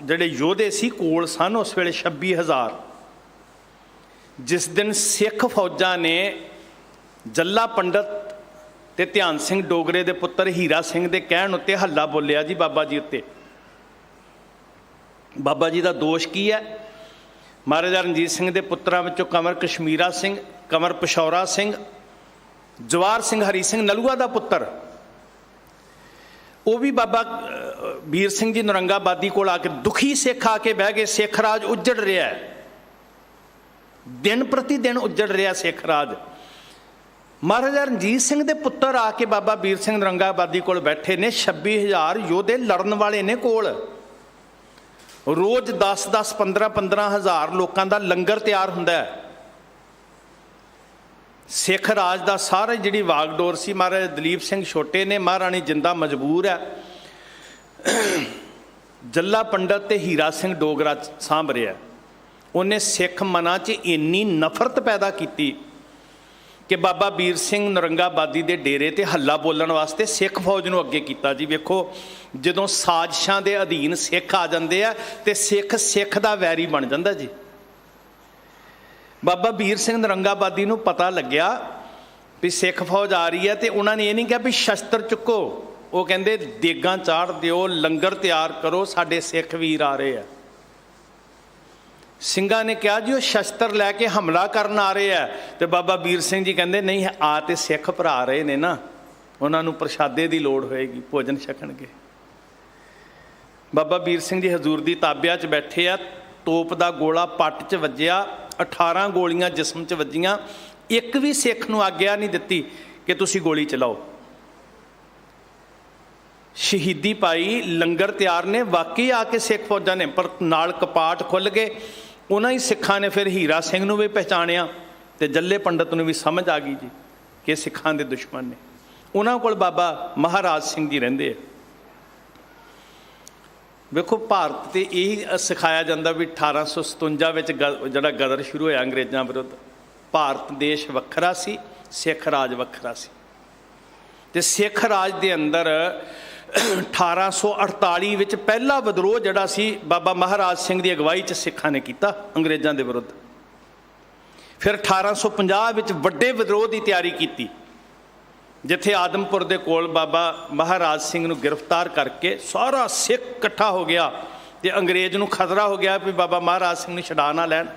ਜਿਹੜੇ ਯੋਧੇ ਸੀ ਕੋਲ ਸਨ ਉਸ ਵੇਲੇ, 26,000। ਜਿਸ ਦਿਨ ਸਿੱਖ ਫੌਜਾਂ ਨੇ ਜੱਲਾ ਪੰਡਤ ਤੇ ਧਿਆਨ ਸਿੰਘ ਡੋਗਰੇ ਦੇ ਪੁੱਤਰ ਹੀਰਾ ਸਿੰਘ ਦੇ ਕਹਿਣ ਉੱਤੇ ਹੱਲਾ ਬੋਲਿਆ ਜੀ ਬਾਬਾ ਜੀ ਉੱਤੇ। ਬਾਬਾ ਜੀ ਦਾ ਦੋਸ਼ ਕੀ ਹੈ? महाराजा रणजीत सिंह के पुत्रों में कंवर कश्मीरा सिंह, कंवर पिशौरा सिंह, जवाहर सिंह हरी सिंह नलूआ का पुत्र, वो भी बाबा वीर सिंह जी नौरंगाबादी को आके दुखी सिख आके बह गए। सिख राज उजड़ रहा है, दिन प्रति दिन उजड़ रहा सिख राज। महाराजा रणजीत सिंह के पुत्र आके बाबा वीर सिंह नौरंगाबादी को बैठे ने। 26,000 योधे लड़न वाले ने कोल, रोज़ 10-10, 15-15 हज़ार लोगों का लंगर तैयार हुंदा है। सिख राज का सारा जी वागडोर सी महाराजा दलीप सिंह छोटे ने, महाराणी जिंदा मजबूर है, जला पंडित ते हीरा सिंह डोगरा सांभ रहा। उन्हें सिख मना च इन्नी नफरत पैदा की कि बाबा वीर सिंह नौरंगाबादी के डेरे ते हल्ला बोलने वास्ते सिख फौज नूं अगे कीता जी। वेखो जदों साजिशां दे अधीन सिख आ जांदे आ ते सिख सिख दा वैरी बन जांदा जी। बाबा वीर सिंह नौरंगाबादी नूं पता लग्या भी सिख फौज आ रही है, तो उन्होंने ये नहीं कहा भी शस्त्र चुको, वो कहते देगां चाढ़ दिओ, लंगर तैयार करो, साडे सिख वीर आ रहे हैं। ਸਿੰਘਾਂ ने कहा जी वो शस्त्र लैके हमला करन आ रहे हैं, तो बाबा वीर सिंह जी कहते नहीं आ तो सिख भरा रहे ने ना, उन्होंने प्रशादे की लोड़ होएगी, भोजन छकणगे। बाबा वीर सिंह जी हजूर की ताबिया च बैठे आ, तोप का गोला पट च वज्जिया, 18 गोलियां जिस्म च वज्जियां, एक भी सिख नूं आग्या नहीं दिती कि तुसीं गोली चलाओ। शहीदी पाई, लंगर तैयार ने, वाकई आके सिख फौजां ने, पर नाल कपाट खुल गए। उन्हां ही सिखां ने फिर हीरा सिंह नूं भी पहचानिया, तो जल्ले पंडित नूं भी समझ आ गई जी कि सिखां दे दुश्मन ने। उन्हां कोल बाबा महाराज सिंह जी रहिंदे। वेखो भारत ते यही सिखाया जाता भी 1857 विच जिहड़ा गदर शुरू होया अंग्रेज़ां विरुद्ध, भारत देश वखरा सी, सिख राज वखरा सी। ते सिख राज दे अंदर 1848 विच पहला विद्रोह जिहड़ा सी बाबा महाराज सिंह की अगवाई च सिखां ने कीता अंग्रेज़ां दे विरुद्ध। फिर 1850 विच वड्डे विद्रोह की तैयारी की, जिथे आदमपुर दे कोल बाबा महाराज सिंह नूं गिरफ्तार करके सारा सिख इकट्ठा हो गया, तो अंग्रेज़ नूं खतरा हो गया भी बाबा महाराज सिंह नूं छड़ा ना लैण।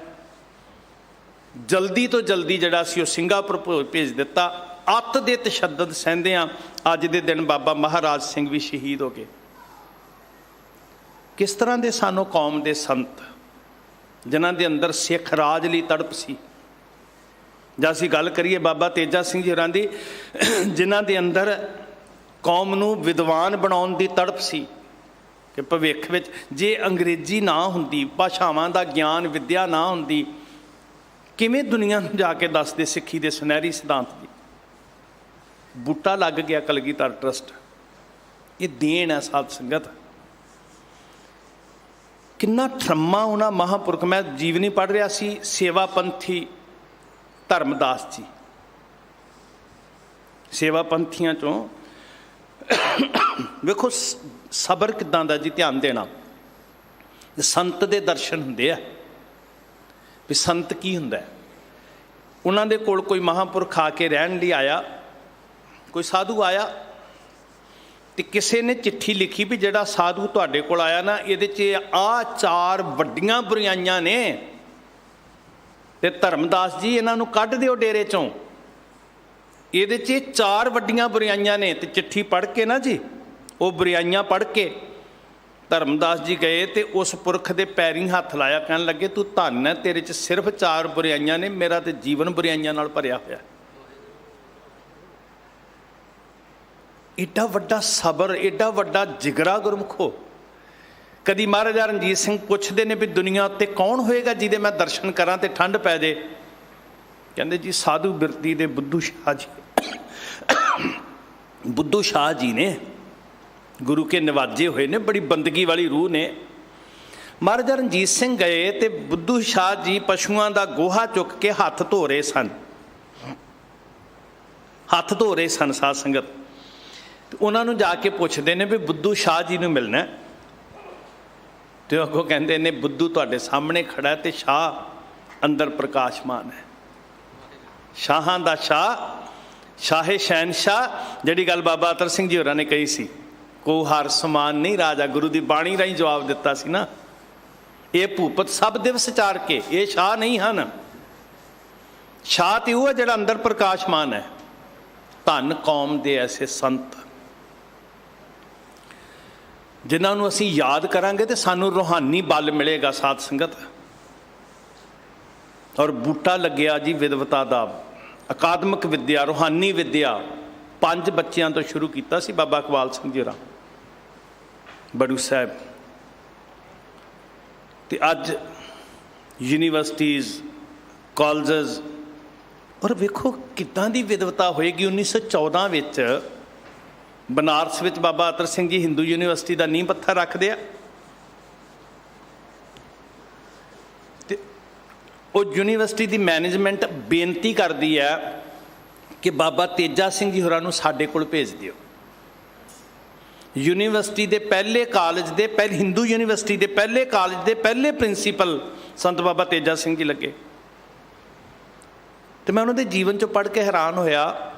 जल्दी तो जल्दी जिहड़ा सी ओह सिंगापुर भेज दिता। अत दे तशद्दद सहंदियां अज दे दिन बाबा महाराज सिंह भी शहीद हो गए। किस तरह के सानों कौम के संत जिन्हां दे अंदर सिख राज लई तड़प सी। जां असीं गल करिए बाबा तेजा सिंह जी होरां दी, जिन्हां दे अंदर कौम नूं विद्वान बनाउण दी तड़प सी कि भविख विच जे अंग्रेजी ना हुंदी, भाषावां दा ज्ञान विद्या ना हुंदी, किवें दुनिया नूं जाके दसदे सिੱਖੀ दे सुनहरी सिद्धांत दी। बूटा लग गया कलगीधर ट्रस्ट, ये देन है साध संगत। किन्ना थरम्मा उन्हां महापुरख, मैं जीवनी पढ़ रहा सी, सेवा पंथी धर्मदास जी, सेवा पंथियां चों वेखो सबर किदां दा जी, ध्यान देना। संत दे दर्शन हुंदे आ भी संत की हुंदा है। उन्हां दे कोल कोई महापुरख आके रहन लई आया, कोई साधु आया, तो किसी ने चिट्ठी लिखी भी जिहड़ा साधु तुहाडे कोल आया ना, इहदे च आ 4 वड्डियां बुराइयां ने, ते धर्मदास जी इन्हां नूं कढ दिओ डेरे चों, इहदे च 4 वड्डियां बुराइयां ने। तो चिट्ठी पढ़ के ना जी, वो बुराइयां पढ़ के धर्मदास जी गए तो उस पुरख के पैरीं हथ लाया, कहन लगे तू धन है, तेरे च सिर्फ 4 बुराइयां ने, मेरा तो जीवन बुराइयां नाल भरिया होया। एडा वड्डा सबर, एडा वड्डा जिगरा गुरमुखो। कदी महाराजा रणजीत सिंह पुछदे ने भी दुनिया उत्ते कौन होएगा जिहदे मैं दर्शन करां ते ठंड पै जाए। कहंदे जी साधु बिरती दे बुद्धू शाह जी, बुद्धू शाह जी ने गुरु के नवाजे हुए ने, बड़ी बंदगी वाली रूह ने। महाराजा रणजीत सिंह गए तो बुद्धू शाह जी पशुआं दा गोहा चुक के हथ धो रहे सन, हथ धो रहे सन साध संगत। तो उन्होंने जाके पुछते ने भी बुद्धू शाह जी नूं मिलना, तो अगों कहते ने बुद्धू तुहाडे सामने खड़ा है, तो शाह अंदर प्रकाशमान है। शाहां दा शाह, शाहे शहनशाह, जिहड़ी गल बाबा अतर सिंह जी होरां ने कही सी, को हार समान नहीं राजा, गुरु की बाणी राही जवाब दिता सी ना। ਇਹ ਭੂਪਤ ਸਭ ਦਿਵਸ ਚਾਰ ਕੇ, ਇਹ ਸ਼ਾਹ ਨਹੀਂ ਹਨ। ਸ਼ਾਹ ਤੇ ਉਹ ਹੈ ਜਿਹੜਾ ਅੰਦਰ ਪ੍ਰਕਾਸ਼ਮਾਨ ਹੈ। ਧੰਨ ਕੌਮ ਦੇ ਐਸੇ ਸੰਤ ਜਿਨ੍ਹਾਂ ਨੂੰ ਅਸੀਂ ਯਾਦ ਕਰਾਂਗੇ ਤੇ ਸਾਨੂੰ ਰੂਹਾਨੀ ਬਲ ਮਿਲੇਗਾ ਸਾਧ ਸੰਗਤ। ਔਰ ਬੂਟਾ ਲੱਗਿਆ ਜੀ ਵਿਦਵਤਾ ਦਾ, ਅਕਾਦਮਿਕ ਵਿੱਦਿਆ, ਰੂਹਾਨੀ ਵਿੱਦਿਆ। 5 ਬੱਚਿਆਂ ਤੋਂ ਸ਼ੁਰੂ ਕੀਤਾ ਸੀ ਬਾਬਾ ਇਕਬਾਲ ਸਿੰਘ ਜੀ ਹੋਰਾਂ, ਬੜੂ ਸਾਹਿਬ, ਤੇ ਅੱਜ ਯੂਨੀਵਰਸਿਟੀਜ਼, ਕਾਲਜਸ। ਔਰ ਵੇਖੋ ਕਿੱਦਾਂ ਦੀ ਵਿਦਵਤਾ ਹੋਏਗੀ। 1914 ਵਿੱਚ ਬਨਾਰਸ ਵਿੱਚ ਬਾਬਾ ਅਤਰ ਸਿੰਘ ਜੀ ਹਿੰਦੂ ਯੂਨੀਵਰਸਿਟੀ ਦਾ ਨੀਂਹ ਪੱਥਰ ਰੱਖਦੇ ਆ, ਤੇ ਉਹ ਯੂਨੀਵਰਸਿਟੀ ਦੀ ਮੈਨੇਜਮੈਂਟ ਬੇਨਤੀ ਕਰਦੀ ਹੈ ਕਿ ਬਾਬਾ ਤੇਜਾ ਸਿੰਘ ਜੀ ਹੋਰਾਂ ਨੂੰ ਸਾਡੇ ਕੋਲ ਭੇਜ ਦਿਓ। ਯੂਨੀਵਰਸਿਟੀ ਦੇ ਪਹਿਲੇ ਕਾਲਜ ਦੇ ਹਿੰਦੂ ਯੂਨੀਵਰਸਿਟੀ ਦੇ ਪਹਿਲੇ ਕਾਲਜ ਦੇ ਪਹਿਲੇ ਪ੍ਰਿੰਸੀਪਲ ਸੰਤ ਬਾਬਾ ਤੇਜਾ ਸਿੰਘ ਜੀ ਲੱਗੇ। ਤੇ ਮੈਂ ਉਹਨਾਂ ਦੇ ਜੀਵਨ 'ਚੋਂ ਪੜ੍ਹ ਕੇ ਹੈਰਾਨ ਹੋਇਆ।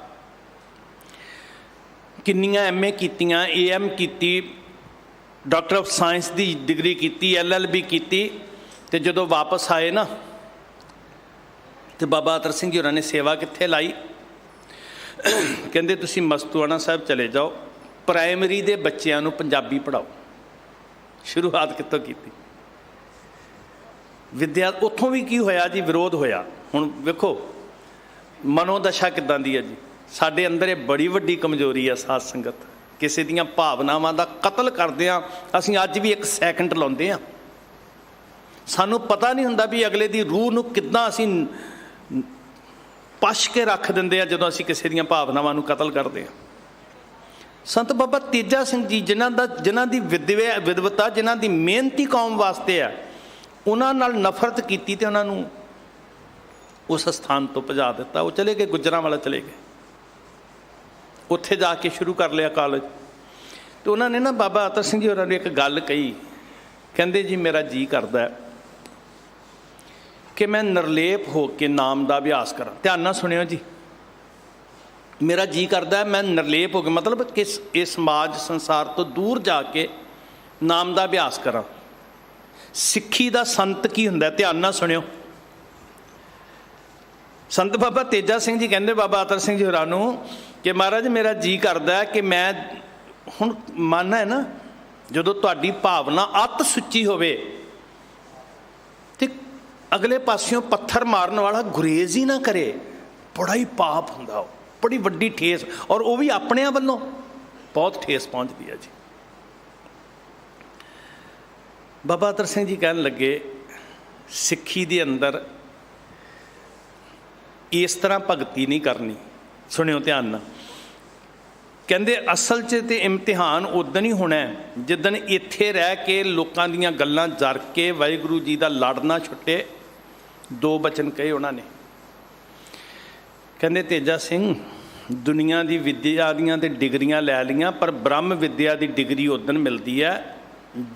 ਕਿੰਨੀਆਂ MA ਕੀਤੀਆਂ, AM ਕੀਤੀ, doctor of science the degree ਕੀਤੀ, LLB ਕੀਤੀ। ਤੇ ਜਦੋਂ ਵਾਪਸ ਆਏ ਨਾ ਤੇ ਬਾਬਾ ਅਤਰ ਸਿੰਘ ਜੀ ਹੋਰਾਂ ਨੇ ਸੇਵਾ ਕਿੱਥੇ ਲਾਈ? ਕਹਿੰਦੇ ਤੁਸੀਂ ਮਸਤੂਆਣਾ ਸਾਹਿਬ ਚਲੇ ਜਾਓ, ਪ੍ਰਾਇਮਰੀ ਦੇ ਬੱਚਿਆਂ ਨੂੰ ਪੰਜਾਬੀ ਪੜ੍ਹਾਓ। ਸ਼ੁਰੂਆਤ ਕਿੱਥੋਂ ਕੀਤੀ? ਵਿਦਿਆ। ਉੱਥੋਂ ਵੀ ਕੀ ਹੋਇਆ ਜੀ? ਵਿਰੋਧ ਹੋਇਆ। ਹੁਣ ਵੇਖੋ ਮਨੋਦਸ਼ਾ ਕਿੱਦਾਂ ਦੀ ਹੈ ਜੀ। ਸਾਡੇ ਅੰਦਰ ਇਹ ਬੜੀ ਵੱਡੀ ਕਮਜ਼ੋਰੀ ਹੈ ਸਾਧ ਸੰਗਤ। ਕਿਸੇ ਦੀਆਂ ਭਾਵਨਾਵਾਂ ਦਾ ਕਤਲ ਕਰਦੇ ਹਾਂ ਅਸੀਂ। ਅੱਜ ਵੀ 1 ਸੈਕਿੰਡ ਲਾਉਂਦੇ ਹਾਂ। ਸਾਨੂੰ ਪਤਾ ਨਹੀਂ ਹੁੰਦਾ ਵੀ ਅਗਲੇ ਦੀ ਰੂਹ ਨੂੰ ਕਿੱਦਾਂ ਅਸੀਂ ਪਛ ਕੇ ਰੱਖ ਦਿੰਦੇ ਆ ਜਦੋਂ ਅਸੀਂ ਕਿਸੇ ਦੀਆਂ ਭਾਵਨਾਵਾਂ ਨੂੰ ਕਤਲ ਕਰਦੇ ਹਾਂ। ਸੰਤ ਬਾਬਾ ਤੇਜਾ ਸਿੰਘ ਜੀ ਜਿਨ੍ਹਾਂ ਦੀ ਵਿਦਵਤਾ, ਜਿਨ੍ਹਾਂ ਦੀ ਮਿਹਨਤੀ ਕੌਮ ਵਾਸਤੇ ਹੈ, ਉਹਨਾਂ ਨਾਲ ਨਫ਼ਰਤ ਕੀਤੀ ਤੇ ਉਹਨਾਂ ਨੂੰ ਉਸ ਸਥਾਨ ਤੋਂ ਭਜਾ ਦਿੱਤਾ। ਉਹ ਚਲੇ ਗਏ, ਗੁੱਜਰਾਂਵਾਲਾ ਚਲੇ ਗਏ। ਉੱਥੇ ਜਾ ਕੇ ਸ਼ੁਰੂ ਕਰ ਲਿਆ ਕਾਲਜ। ਤੇ ਉਹਨਾਂ ਨੇ ਨਾ ਬਾਬਾ ਅਤਰ ਸਿੰਘ ਜੀ ਹੋਰਾਂ ਨੂੰ ਇੱਕ ਗੱਲ ਕਹੀ। ਕਹਿੰਦੇ ਜੀ ਮੇਰਾ ਜੀਅ ਕਰਦਾ ਕਿ ਮੈਂ ਨਿਰਲੇਪ ਹੋ ਕੇ ਨਾਮ ਦਾ ਅਭਿਆਸ ਕਰਾਂ। ਧਿਆਨ ਨਾਲ ਸੁਣਿਓ ਜੀ, ਮੇਰਾ ਜੀਅ ਕਰਦਾ ਮੈਂ ਨਿਰਲੇਪ ਹੋ ਕੇ, ਮਤਲਬ ਕਿ ਇਹ ਸਮਾਜ ਸੰਸਾਰ ਤੋਂ ਦੂਰ ਜਾ ਕੇ ਨਾਮ ਦਾ ਅਭਿਆਸ ਕਰਾਂ। ਸਿੱਖੀ ਦਾ ਸੰਤ ਕੀ ਹੁੰਦਾ? ਧਿਆਨ ਨਾਲ ਸੁਣਿਓ। ਸੰਤ ਬਾਬਾ ਤੇਜਾ ਸਿੰਘ ਜੀ ਕਹਿੰਦੇ ਬਾਬਾ ਅਤਰ ਸਿੰਘ ਜੀ ਹੋਰਾਂ ਨੂੰ ਕਿ ਮਹਾਰਾਜ ਮੇਰਾ ਜੀਅ ਕਰਦਾ ਕਿ ਮੈਂ, ਹੁਣ ਮਨ ਹੈ ਨਾ, ਜਦੋਂ ਤੁਹਾਡੀ ਭਾਵਨਾ ਅਤ ਸੁੱਚੀ ਹੋਵੇ ਤੇ ਅਗਲੇ ਪਾਸਿਓਂ ਪੱਥਰ ਮਾਰਨ ਵਾਲਾ ਗੁਰੇਜ਼ ਹੀ ਨਾ ਕਰੇ, ਬੜਾ ਹੀ ਪਾਪ ਹੁੰਦਾ, ਉਹ ਬੜੀ ਵੱਡੀ ਠੇਸ, ਔਰ ਉਹ ਵੀ ਆਪਣਿਆਂ ਵੱਲੋਂ ਬਹੁਤ ਠੇਸ ਪਹੁੰਚਦੀ ਹੈ ਜੀ। ਬਾਬਾ ਅਤਰ ਸਿੰਘ ਜੀ ਕਹਿਣ ਲੱਗੇ ਸਿੱਖੀ ਦੇ ਅੰਦਰ ਇਸ ਤਰ੍ਹਾਂ ਭਗਤੀ ਨਹੀਂ ਕਰਨੀ। ਸੁਣਿਓ ਧਿਆਨ ਨਾਲ। ਕਹਿੰਦੇ ਅਸਲ 'ਚ ਤੇ ਇਮਤਿਹਾਨ ਉਦੋਂ ਹੀ ਹੋਣਾ ਜਿੱਦਣ ਇੱਥੇ ਰਹਿ ਕੇ ਲੋਕਾਂ ਦੀਆਂ ਗੱਲਾਂ ਜਰ ਕੇ ਵਾਹਿਗੁਰੂ ਜੀ ਦਾ ਲੜਨਾ ਛੁੱਟੇ। 2 ਬਚਨ ਕਹੇ ਉਹਨਾਂ ਨੇ। ਕਹਿੰਦੇ ਤੇਜਾ ਸਿੰਘ, ਦੁਨੀਆ ਦੀ ਵਿੱਦਿਆ ਦੀਆਂ ਤੇ ਡਿਗਰੀਆਂ ਲੈ ਲਈਆਂ, ਪਰ ਬ੍ਰਹਮ ਵਿੱਦਿਆ ਦੀ ਡਿਗਰੀ ਉਦੋਂ ਮਿਲਦੀ ਹੈ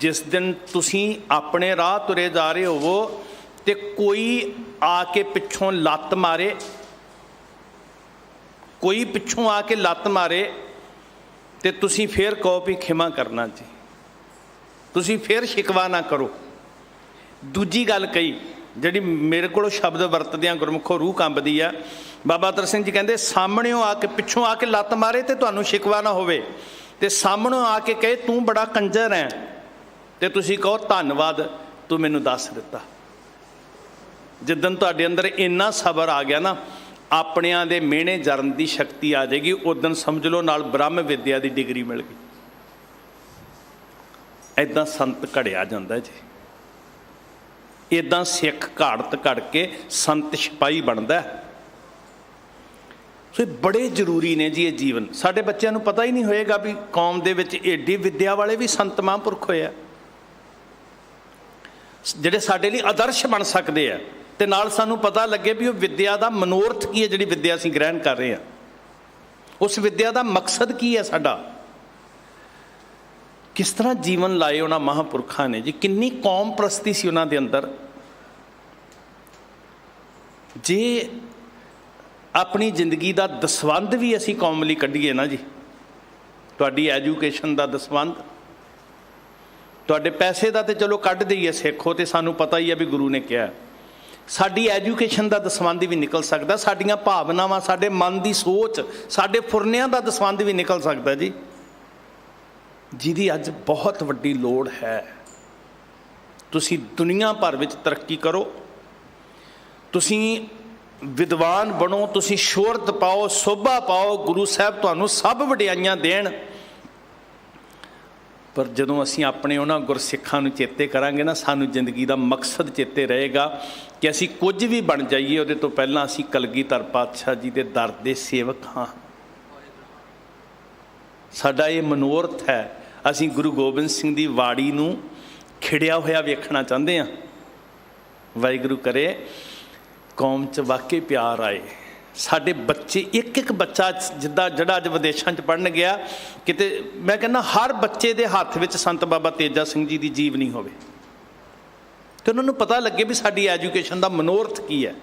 ਜਿਸ ਦਿਨ ਤੁਸੀਂ ਆਪਣੇ ਰਾਹ ਤੁਰੇ ਜਾ ਰਹੇ ਹੋਵੋ ਤੇ ਕੋਈ ਆ ਕੇ ਪਿੱਛੋਂ ਲੱਤ ਮਾਰੇ, ਕੋਈ ਪਿੱਛੋਂ ਆ ਕੇ ਲੱਤ ਮਾਰੇ ਤੇ ਤੁਸੀਂ ਫੇਰ ਕਹੋ ਵੀ ਖਿਮਾ ਕਰਨਾ ਜੀ, ਤੁਸੀਂ ਫੇਰ ਸ਼ਿਕਵਾ ਨਾ ਕਰੋ। ਦੂਜੀ ਗੱਲ ਕਹੀ ਜਿਹੜੀ ਮੇਰੇ ਕੋਲੋਂ ਸ਼ਬਦ ਵਰਤਦਿਆਂ ਗੁਰਮੁਖੋਂ ਰੂਹ ਕੰਬਦੀ ਆ। ਬਾਬਾ ਅਤਰ ਸਿੰਘ ਜੀ ਕਹਿੰਦੇ ਸਾਹਮਣਿਓਂ ਆ ਕੇ, ਪਿੱਛੋਂ ਆ ਕੇ ਲੱਤ ਮਾਰੇ ਤੇ ਤੁਹਾਨੂੰ ਸ਼ਿਕਵਾ ਨਾ ਹੋਵੇ, ਤੇ ਸਾਹਮਣੋਂ ਆ ਕੇ ਕਹੇ ਤੂੰ ਬੜਾ ਕੰਜਰ ਹੈ ਤੇ ਤੁਸੀਂ ਕਹੋ ਧੰਨਵਾਦ ਤੂੰ ਮੈਨੂੰ ਦੱਸ ਦਿੱਤਾ। ਜਿੱਦਣ ਤੁਹਾਡੇ ਅੰਦਰ ਇੰਨਾ ਸਬਰ ਆ ਗਿਆ ਨਾ, ਆਪਣਿਆਂ ਦੇ ਮਿਹਣੇ ਜਰਨ ਦੀ ਸ਼ਕਤੀ ਆ ਜਾਏਗੀ, ਉਦੋਂ ਸਮਝ ਲਓ ਨਾਲ ਬ੍ਰਹਮ ਵਿੱਦਿਆ ਦੀ ਡਿਗਰੀ ਮਿਲ ਗਈ। ਇੱਦਾਂ ਸੰਤ ਘੜਿਆ ਜਾਂਦਾ ਜੀ। ਇੱਦਾਂ ਸਿੱਖ ਘਾੜਤ ਘੜ ਕੇ ਸੰਤ ਸਿਪਾਹੀ ਬਣਦਾ। ਸੋ ਇਹ ਬੜੇ ਜ਼ਰੂਰੀ ਨੇ ਜੀ ਇਹ ਜੀਵਨ। ਸਾਡੇ ਬੱਚਿਆਂ ਨੂੰ ਪਤਾ ਹੀ ਨਹੀਂ ਹੋਏਗਾ ਵੀ ਕੌਮ ਦੇ ਵਿੱਚ ਏਡੀ ਵਿੱਦਿਆ ਵਾਲੇ ਵੀ ਸੰਤ ਮਹਾਂਪੁਰਖ ਹੋਏ ਆ ਜਿਹੜੇ ਸਾਡੇ ਲਈ ਆਦਰਸ਼ ਬਣ ਸਕਦੇ ਆ, ਤੇ ਨਾਲ ਸਾਨੂੰ ਪਤਾ ਲੱਗੇ ਵੀ ਉਹ ਵਿੱਦਿਆ ਦਾ ਮਨੋਰਥ ਕੀ ਹੈ, ਜਿਹੜੀ ਵਿੱਦਿਆ ਅਸੀਂ ਗ੍ਰਹਿਣ ਕਰ ਰਹੇ ਹਾਂ। ਉਸ ਵਿੱਦਿਆ ਦਾ ਮਕਸਦ ਕੀ ਹੈ ਸਾਡਾ, ਕਿਸ ਤਰ੍ਹਾਂ ਜੀਵਨ ਲਾਏ ਉਹਨਾਂ ਮਹਾਂਪੁਰਖਾਂ ਨੇ ਜੀ। ਕਿੰਨੀ ਕੌਮ ਪ੍ਰਸਤੀ ਸੀ ਉਹਨਾਂ ਦੇ ਅੰਦਰ। ਜੇ ਆਪਣੀ ਜ਼ਿੰਦਗੀ ਦਾ ਦਸਵੰਧ ਵੀ ਅਸੀਂ ਕੌਮ ਲਈ ਕੱਢੀਏ ਨਾ ਜੀ, ਤੁਹਾਡੀ ਐਜੂਕੇਸ਼ਨ ਦਾ ਦਸਵੰਧ, ਤੁਹਾਡੇ ਪੈਸੇ ਦਾ ਤੇ ਚਲੋ ਕੱਢ ਦਈਏ, ਸਿੱਖੋ ਤੇ ਸਾਨੂੰ ਪਤਾ ਹੀ ਹੈ ਵੀ ਗੁਰੂ ਨੇ ਕਿਹਾ। ਸਾਡੀ ਐਜੂਕੇਸ਼ਨ ਦਾ ਦਸਵੰਧ ਵੀ ਨਿਕਲ ਸਕਦਾ, ਸਾਡੀਆਂ ਭਾਵਨਾਵਾਂ, ਸਾਡੇ ਮਨ ਦੀ ਸੋਚ, ਸਾਡੇ ਫੁਰਨਿਆਂ ਦਾ ਦਸਵੰਧ ਵੀ ਨਿਕਲ ਸਕਦਾ ਜੀ, ਜਿਹਦੀ ਅੱਜ ਬਹੁਤ ਵੱਡੀ ਲੋੜ ਹੈ। ਤੁਸੀਂ ਦੁਨੀਆ ਭਰ ਵਿੱਚ ਤਰੱਕੀ ਕਰੋ, ਤੁਸੀਂ ਵਿਦਵਾਨ ਬਣੋ, ਤੁਸੀਂ ਸ਼ੋਹਰਤ ਪਾਓ, ਸੋਭਾ ਪਾਓ, ਗੁਰੂ ਸਾਹਿਬ ਤੁਹਾਨੂੰ ਸਭ ਵਡਿਆਈਆਂ ਦੇਣ। ਪਰ ਜਦੋਂ ਅਸੀਂ ਆਪਣੇ ਉਹਨਾਂ ਗੁਰਸਿੱਖਾਂ ਨੂੰ ਚੇਤੇ ਕਰਾਂਗੇ ਨਾ, ਸਾਨੂੰ ਜ਼ਿੰਦਗੀ ਦਾ ਮਕਸਦ ਚੇਤੇ ਰਹੇਗਾ ਕਿ ਅਸੀਂ ਕੁਝ ਵੀ ਬਣ ਜਾਈਏ, ਉਹਦੇ ਤੋਂ ਪਹਿਲਾਂ ਅਸੀਂ ਕਲਗੀਧਰ ਪਾਤਸ਼ਾਹ ਜੀ ਦੇ ਦਰ ਦੇ ਸੇਵਕ ਹਾਂ। ਸਾਡਾ ਇਹ ਮਨੋਰਥ ਹੈ। ਅਸੀਂ ਗੁਰੂ ਗੋਬਿੰਦ ਸਿੰਘ ਦੀ ਵਾੜੀ ਨੂੰ ਖਿੜਿਆ ਹੋਇਆ ਵੇਖਣਾ ਚਾਹੁੰਦੇ ਹਾਂ। ਵਾਹਿਗੁਰੂ ਕਰੇ ਕੌਮ 'ਚ ਵਾਕਈ ਪਿਆਰ ਆਏ। ਸਾਡੇ ਬੱਚੇ, ਇੱਕ ਇੱਕ ਬੱਚਾ ਜਿੱਦਾਂ ਜਿਹੜਾ ਅੱਜ ਵਿਦੇਸ਼ਾਂ 'ਚ ਪੜ੍ਹਨ ਗਿਆ, ਕਿਤੇ ਮੈਂ ਕਹਿੰਦਾ ਹਰ ਬੱਚੇ ਦੇ ਹੱਥ ਵਿੱਚ ਸੰਤ ਬਾਬਾ ਤੇਜਾ ਸਿੰਘ ਜੀ ਦੀ ਜੀਵਨੀ ਹੋਵੇ ਅਤੇ ਉਹਨਾਂ ਨੂੰ ਪਤਾ ਲੱਗੇ ਵੀ ਸਾਡੀ ਐਜੂਕੇਸ਼ਨ ਦਾ ਮਨੋਰਥ ਕੀ ਹੈ।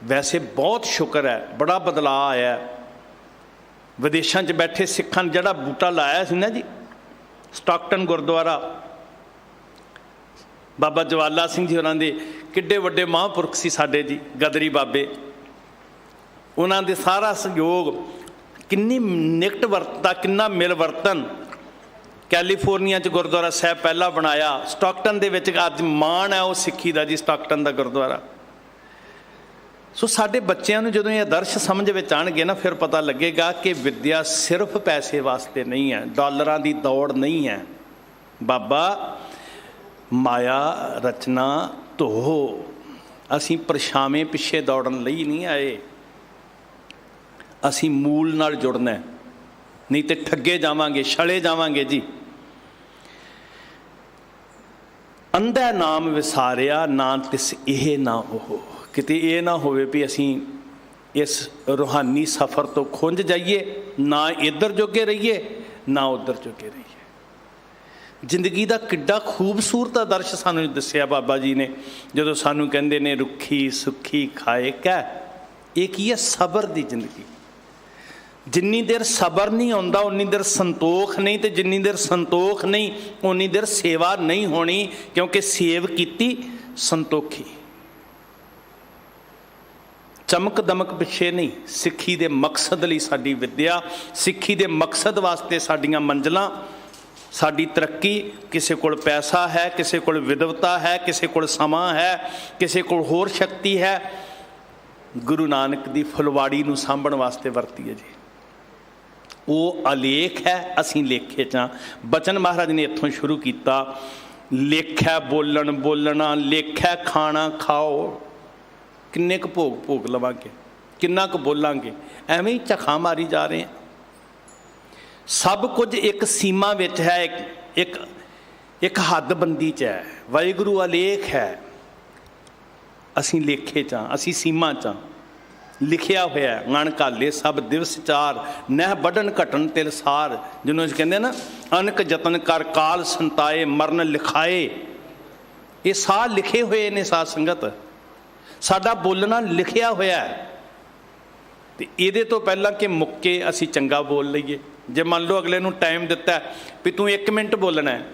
ਵੈਸੇ ਬਹੁਤ ਸ਼ੁਕਰ ਹੈ, ਬੜਾ ਬਦਲਾਅ ਆਇਆ। ਵਿਦੇਸ਼ਾਂ 'ਚ ਬੈਠੇ ਸਿੱਖਾਂ ਨੇ ਜਿਹੜਾ ਬੂਟਾ ਲਾਇਆ ਸੀ ਨਾ ਜੀ, ਸਟਾਕਟਨ ਗੁਰਦੁਆਰਾ, ਬਾਬਾ ਜਵਾਲਾ ਸਿੰਘ ਜੀ ਹੋਰਾਂ ਦੇ ਕਿੱਡੇ ਵੱਡੇ ਮਹਾਂਪੁਰਖ ਸੀ ਸਾਡੇ ਜੀ, ਗਦਰੀ ਬਾਬੇ, ਉਹਨਾਂ ਦੇ ਸਾਰਾ ਸਹਿਯੋਗ, ਕਿੰਨੀ ਨਿਕਟ ਵਰਤਦਾ, ਕਿੰਨਾ ਮਿਲ ਵਰਤਨ। ਕੈਲੀਫੋਰਨੀਆ 'ਚ ਗੁਰਦੁਆਰਾ ਸਾਹਿਬ ਪਹਿਲਾਂ ਬਣਾਇਆ, ਸਟਾਕਟਨ ਦੇ ਵਿੱਚ ਅੱਜ ਮਾਣ ਹੈ ਉਹ ਸਿੱਖੀ ਦਾ ਜੀ, ਸਟਾਕਟਨ ਦਾ ਗੁਰਦੁਆਰਾ। ਸੋ ਸਾਡੇ ਬੱਚਿਆਂ ਨੂੰ ਜਦੋਂ ਇਹ ਆਦਰਸ਼ ਸਮਝ ਵਿੱਚ ਆਉਣਗੇ ਨਾ, ਫਿਰ ਪਤਾ ਲੱਗੇਗਾ ਕਿ ਵਿੱਦਿਆ ਸਿਰਫ ਪੈਸੇ ਵਾਸਤੇ ਨਹੀਂ ਹੈ, ਡਾਲਰਾਂ ਦੀ ਦੌੜ ਨਹੀਂ ਹੈ। ਬਾਬਾ ਮਾਇਆ ਰਚਨਾ ਧੋ, ਅਸੀਂ ਪਰਛਾਵੇਂ ਪਿੱਛੇ ਦੌੜਨ ਲਈ ਨਹੀਂ ਆਏ, ਅਸੀਂ ਮੂਲ ਨਾਲ ਜੁੜਨਾ, ਨਹੀਂ ਤੇ ਠੱਗੇ ਜਾਵਾਂਗੇ, ਛਲੇ ਜਾਵਾਂਗੇ ਜੀ। ਅੰਧਾ ਨਾਮ ਵਿਸਾਰਿਆ, ਨਾ ਤਿਸ ਇਹ ਨਾ ਉਹ। ਕਿਤੇ ਇਹ ਨਾ ਹੋਵੇ ਵੀ ਅਸੀਂ ਇਸ ਰੂਹਾਨੀ ਸਫ਼ਰ ਤੋਂ ਖੁੰਝ ਜਾਈਏ, ਨਾ ਇੱਧਰ ਜੋਗੇ ਰਹੀਏ ਨਾ ਉੱਧਰ ਜੋਗੇ ਰਹੀਏ। ਜ਼ਿੰਦਗੀ ਦਾ ਕਿੱਡਾ ਖੂਬਸੂਰਤ ਆਦਰਸ਼ ਸਾਨੂੰ ਦੱਸਿਆ ਬਾਬਾ ਜੀ ਨੇ, ਜਦੋਂ ਸਾਨੂੰ ਕਹਿੰਦੇ ਨੇ ਰੁੱਖੀ ਸੁੱਖੀ ਖਾਏ ਕੈ। ਇਹ ਕੀ ਹੈ? ਸਬਰ ਦੀ ਜ਼ਿੰਦਗੀ। ਜਿੰਨੀ ਦੇਰ ਸਬਰ ਨਹੀਂ ਆਉਂਦਾ ਉਨੀ ਦੇਰ ਸੰਤੋਖ ਨਹੀਂ, ਤੇ ਜਿੰਨੀ ਦੇਰ ਸੰਤੋਖ ਨਹੀਂ ਉਨੀ ਦੇਰ ਸੇਵਾ ਨਹੀਂ ਹੋਣੀ, ਕਿਉਂਕਿ ਸੇਵ ਕੀਤੀ ਸੰਤੋਖੀ। ਚਮਕ ਦਮਕ ਪਿੱਛੇ ਨਹੀਂ, ਸਿੱਖੀ ਦੇ ਮਕਸਦ ਲਈ ਸਾਡੀ ਵਿੱਦਿਆ, ਸਿੱਖੀ ਦੇ ਮਕਸਦ ਵਾਸਤੇ ਸਾਡੀਆਂ ਮੰਜ਼ਿਲਾਂ, ਸਾਡੀ ਤਰੱਕੀ। ਕਿਸੇ ਕੋਲ ਪੈਸਾ ਹੈ, ਕਿਸੇ ਕੋਲ ਵਿਦਵਤਾ ਹੈ, ਕਿਸੇ ਕੋਲ ਸਮਾਂ ਹੈ, ਕਿਸੇ ਕੋਲ ਹੋਰ ਸ਼ਕਤੀ ਹੈ, ਗੁਰੂ ਨਾਨਕ ਦੀ ਫੁਲਵਾੜੀ ਨੂੰ ਸਾਂਭਣ ਵਾਸਤੇ ਵਰਤੀਏ ਜੀ। ਉਹ ਅਲੇਖ ਹੈ, ਅਸੀਂ ਲੇਖੇ 'ਚ ਹਾਂ। ਬਚਨ ਮਹਾਰਾਜ ਨੇ ਇੱਥੋਂ ਸ਼ੁਰੂ ਕੀਤਾ, ਲੇਖੈ ਬੋਲਣ ਬੋਲਣਾ, ਲੇਖੈ ਖਾਣਾ ਖਾਓ। ਕਿੰਨੇ ਕੁ ਭੋਗ ਲਵਾਂਗੇ, ਕਿੰਨਾ ਕੁ ਬੋਲਾਂਗੇ, ਐਵੇਂ ਹੀ ਝਖਾਂ ਮਾਰੀ ਜਾ ਰਹੇ ਹਾਂ। ਸਭ ਕੁਝ ਇੱਕ ਸੀਮਾ ਵਿੱਚ ਹੈ, ਇੱਕ ਹੱਦਬੰਦੀ 'ਚ ਹੈ। ਵਾਹਿਗੁਰੂ ਅਲੇਖ ਹੈ, ਅਸੀਂ ਲੇਖੇ 'ਚ ਹਾਂ, ਅਸੀਂ ਸੀਮਾ 'ਚ ਹਾਂ। ਲਿਖਿਆ ਹੋਇਆ ngਣ ਘਾਲੇ ਸਭ ਦਿਵਸ ਚਾਰ, ਨਹਿ ਵੱਢਣ ਘਟਣ ਤਿਲ ਸਾਰ। ਜਿਹਨੂੰ ਅਸੀਂ ਕਹਿੰਦੇ ਨਾ, ਅਨਕ ਯਤਨ ਕਰ ਕਾਲ ਸੰਤਾਏ, ਮਰਨ ਲਿਖਾਏ। ਇਹ ਸਾਹ ਲਿਖੇ ਹੋਏ ਨੇ ਸਾਧ ਸੰਗਤ, ਸਾਡਾ ਬੋਲਣਾ ਲਿਖਿਆ ਹੋਇਆ ਹੈ। ਅਤੇ ਇਹਦੇ ਤੋਂ ਪਹਿਲਾਂ ਕਿ ਮੁੱਕੇ ਅਸੀਂ ਚੰਗਾ ਬੋਲ ਲਈਏ। ਜੇ ਮੰਨ ਲਓ ਅਗਲੇ ਨੂੰ ਟਾਈਮ ਦਿੱਤਾ ਵੀ ਤੂੰ 1 ਮਿੰਟ ਬੋਲਣਾ ਹੈ,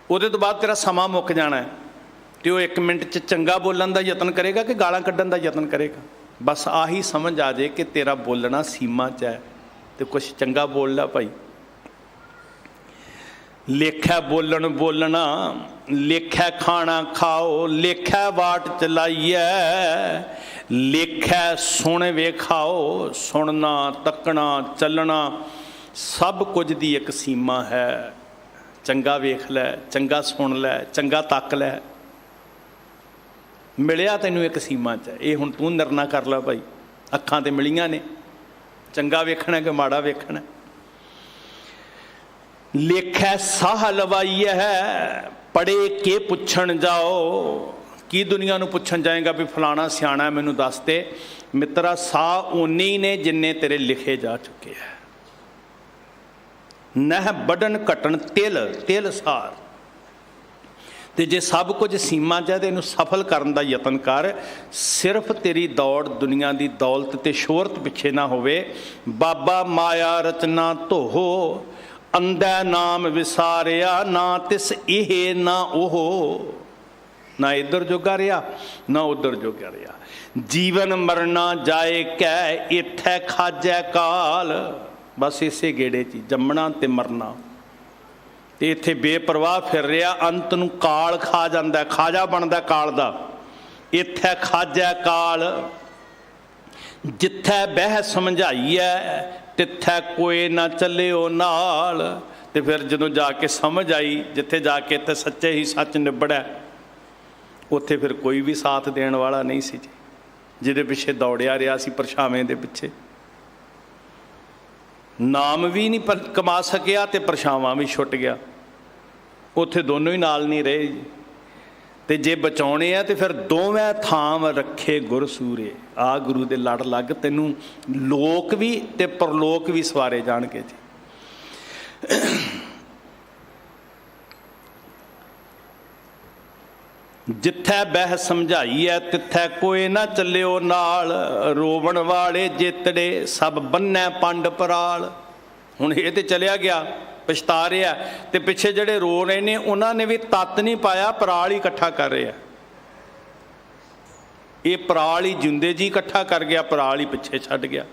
ਉਹਦੇ ਤੋਂ ਬਾਅਦ ਤੇਰਾ ਸਮਾਂ ਮੁੱਕ ਜਾਣਾ, ਅਤੇ ਉਹ 1 ਮਿੰਟ 'ਚ ਚੰਗਾ ਬੋਲਣ ਦਾ ਯਤਨ ਕਰੇਗਾ ਕਿ ਗਾਲਾਂ ਕੱਢਣ ਦਾ ਯਤਨ ਕਰੇਗਾ? ਬਸ ਆਹੀ ਸਮਝ ਆ ਜੇ ਕਿ ਤੇਰਾ ਬੋਲਣਾ ਸੀਮਾ 'ਚ ਹੈ, ਅਤੇ ਕੁਛ ਚੰਗਾ ਬੋਲ ਲੈ ਭਾਈ। ਲੇਖੈ ਬੋਲਣ ਬੋਲਣਾ, ਲੇਖੈ ਖਾਣਾ ਖਾਓ, ਲੇਖੈ ਵਾਟ ਚਲਾਈਐ, ਲੇਖੈ ਸੁਣ ਵੇਖਾਓ। ਸੁਣਨਾ, ਤੱਕਣਾ, ਚੱਲਣਾ, ਸਭ ਕੁਝ ਦੀ ਇੱਕ ਸੀਮਾ ਹੈ। ਚੰਗਾ ਵੇਖ ਲੈ, ਚੰਗਾ ਸੁਣ ਲੈ, ਚੰਗਾ ਤੱਕ ਲੈ, ਮਿਲਿਆ ਤੈਨੂੰ ਇੱਕ ਸੀਮਾ 'ਚ। ਇਹ ਹੁਣ ਤੂੰ ਨਿਰਣਾ ਕਰ ਲੈ ਭਾਈ, ਅੱਖਾਂ ਤੇ ਮਿਲੀਆਂ ਨੇ, ਚੰਗਾ ਵੇਖਣਾ ਕਿ ਮਾੜਾ ਵੇਖਣਾ। ਲੇਖੈ ਸਾਹ ਲਵਾਈਐ, ਪੜ੍ਹੇ ਕੇ ਪੁੱਛਣ ਜਾਓ। ਕੀ ਦੁਨੀਆ ਨੂੰ ਪੁੱਛਣ ਜਾਏਗਾ ਵੀ ਫਲਾਣਾ ਸਿਆਣਾ ਮੈਨੂੰ ਦੱਸ ਦੇ? ਮਿੱਤਰਾ, ਸਾਹ ਓਨੇ ਹੀ ਨੇ ਜਿੰਨੇ ਤੇਰੇ ਲਿਖੇ ਜਾ ਚੁੱਕੇ ਹੈ। ਨਹਿ ਵੱਢਣ ਘਟਣ ਤਿਲ ਸਾਰ। ਅਤੇ ਜੇ ਸਭ ਕੁਝ ਸੀਮਾ 'ਚ ਹੈ ਤਾਂ ਇਹਨੂੰ ਸਫਲ ਕਰਨ ਦਾ ਯਤਨ ਕਰ। ਸਿਰਫ ਤੇਰੀ ਦੌੜ ਦੁਨੀਆ ਦੀ ਦੌਲਤ ਅਤੇ ਸ਼ੋਹਰਤ ਪਿੱਛੇ ਨਾ ਹੋਵੇ। ਬਾਬਾ ਮਾਇਆ ਰਚਨਾ ਧੋਹੋ, ਅੰਧੈ ਨਾਮ ਵਿਸਾਰਿਆ, ਨਾ ਤਿਸ ਇਹ ਨਾ ਉਹ। ਨਾ ਇੱਧਰ ਜੋਗਾ ਰਿਹਾ ਨਾ ਉੱਧਰ ਜੋਗਾ ਰਿਹਾ। ਜੀਵਨ ਮਰਨਾ ਜਾਏ ਕੈ, ਇੱਥੈ ਖਾਜੈ ਕਾਲ। ਬਸ ਇਸੇ ਗੇੜੇ 'ਚ ਜੰਮਣਾ ਤੇ ਮਰਨਾ, ਤੇ ਇੱਥੇ ਬੇਪਰਵਾਹ ਫਿਰ ਰਿਹਾ। ਅੰਤ ਨੂੰ ਕਾਲ ਖਾ ਜਾਂਦਾ, ਖਾਜਾ ਬਣਦਾ ਕਾਲ ਦਾ। ਇੱਥੈ ਖਾਜੈ ਕਾਲ, ਜਿੱਥੈ ਬਹਿ ਸਮਝਾਈਐ, ਤਿੱਥੈ ਕੋਈ ਨਾ ਚੱਲਿਓ ਨਾਲ। ਤੇ ਫਿਰ ਜਦੋਂ ਜਾ ਕੇ ਸਮਝ ਆਈ, ਜਿੱਥੇ ਜਾ ਕੇ ਤੇ ਸੱਚੇ ਹੀ ਸੱਚ ਨਿਬੜਿਆ, ਉੱਥੇ ਫਿਰ ਕੋਈ ਵੀ ਸਾਥ ਦੇਣ ਵਾਲਾ ਨਹੀਂ ਸੀ ਜੀ। ਜਿਹਦੇ ਪਿੱਛੇ ਦੌੜਿਆ ਰਿਹਾ ਸੀ ਪਰਛਾਵੇਂ ਦੇ ਪਿੱਛੇ, ਨਾਮ ਵੀ ਨਹੀਂ ਕਮਾ ਸਕਿਆ ਤੇ ਪਰਛਾਵਾਂ ਵੀ ਛੁੱਟ ਗਿਆ। ਉੱਥੇ ਦੋਨੋਂ ਹੀ ਨਾਲ ਨਹੀਂ ਰਹੇ ਜੀ। ਤੇ ਜੇ ਬਚਾਉਣੇ ਆ ਤੇ ਫਿਰ ਦੋਵੇਂ ਥਾਮ ਰੱਖੇ ਗੁਰ ਸੂਰੇ। ਆ ਗੁਰੂ ਦੇ ਲੜ ਲੱਗ, ਤੈਨੂੰ ਲੋਕ ਵੀ ਤੇ ਪਰਲੋਕ ਵੀ ਸਵਾਰੇ ਜਾਣਗੇ ਜੀ। ਜਿੱਥੈ ਬਹਿ ਸਮਝਾਈਐ, ਤਿੱਥੈ ਕੋਈ ਨਾ ਚੱਲਿਓ ਨਾਲ। ਰੋਵਣ ਵਾਲੇ ਜੇਤੜੇ, ਸਭ ਬੰਨੈ ਪੰਡ ਪਰਾਲ। ਹੁਣ ਇਹ ਤੇ ਚਲਿਆ ਗਿਆ, ਪਛਤਾ ਰਿਹਾ, ਤੇ ਪਿੱਛੇ ਜਿਹੜੇ ਰੋ ਰਹੇ ਨੇ ਉਹਨਾਂ ਨੇ ਵੀ ਤੱਤ ਨਹੀਂ ਪਾਇਆ, ਪਰਾਲ ਹੀ ਇਕੱਠਾ ਕਰ ਰਿਹਾ। ਇਹ ਪਰਾਲ ਹੀ ਜਿੰਦੇ ਜੀ ਇਕੱਠਾ ਕਰ ਗਿਆ, ਪਰਾਲ ਹੀ ਪਿੱਛੇ ਛੱਡ ਗਿਆ।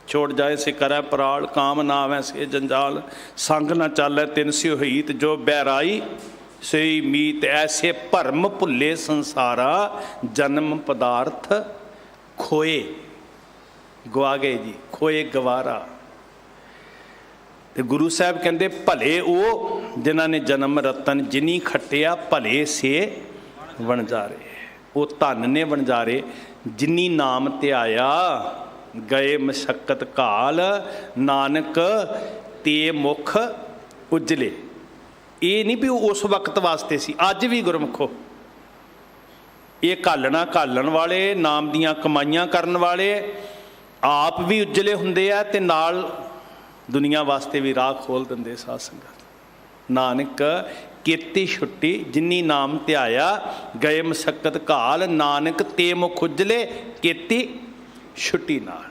ਛੋੜ ਜਾਏ ਸੇ ਕਰੈ ਪਰਾਲ, ਕਾਮ ਨਾ ਆਵੈ ਸੇ ਜੰਜਾਲ। ਸੰਗ ਨਾ ਚਾਲੈ ਤਿਨ ਸਿਉ ਹੀਤ, ਜੋ ਬਹਿਰਾਈ ਸਈ ਮੀਤ। ਐਸੇ ਭਰਮ ਭੁੱਲੇ ਸੰਸਾਰਾ, ਜਨਮ ਪਦਾਰਥ ਖੋਏ। ਗਵਾ ਗਏ ਜੀ, ਖੋਏ ਗਵਾਰਾ। ਤੇ ਗੁਰੂ ਸਾਹਿਬ ਕਹਿੰਦੇ ਭਲੇ ਉਹ ਜਿਨ੍ਹਾਂ ਨੇ ਜਨਮ ਰਤਨ ਜਿਨੀ ਖੱਟਿਆ, ਭਲੇ ਸੇ ਵਣਜਾਰੇ। ਉਹ ਧਨ ਨੇ ਵਣਜਾਰੇ ਜਿਨੀ ਨਾਮ ਧਿਆਇਆ, ਗਏ ਮਸ਼ੱਕਤ ਕਾਲ, ਨਾਨਕ ਤੇ ਮੁਖ ਉਜਲੇ। ਇਹ ਨਹੀਂ ਵੀ ਉਸ ਵਕਤ ਵਾਸਤੇ ਸੀ, ਅੱਜ ਵੀ ਗੁਰਮੁਖੋ ਇਹ ਘਾਲਣ ਵਾਲੇ, ਨਾਮ ਦੀਆਂ ਕਮਾਈਆਂ ਕਰਨ ਵਾਲੇ ਆਪ ਵੀ ਉਜਲੇ ਹੁੰਦੇ ਆ, ਤੇ ਨਾਲ ਦੁਨੀਆ ਵਾਸਤੇ ਵੀ ਰਾਹ ਖੋਲ ਦਿੰਦੇ ਸਾਧ ਸੰਗਤ। ਨਾਨਕ ਕੀਤੀ ਛੁੱਟੀ ਜਿਨੀ ਨਾਮ ਧਿਆਇਆ, ਗਏ ਮਸ਼ੱਕਤ ਘਾਲ, ਨਾਨਕ ਤੇ ਮੁਖ ਉਜਲੇ, ਕੀਤੀ ਛੁੱਟੀ ਨਾਲ।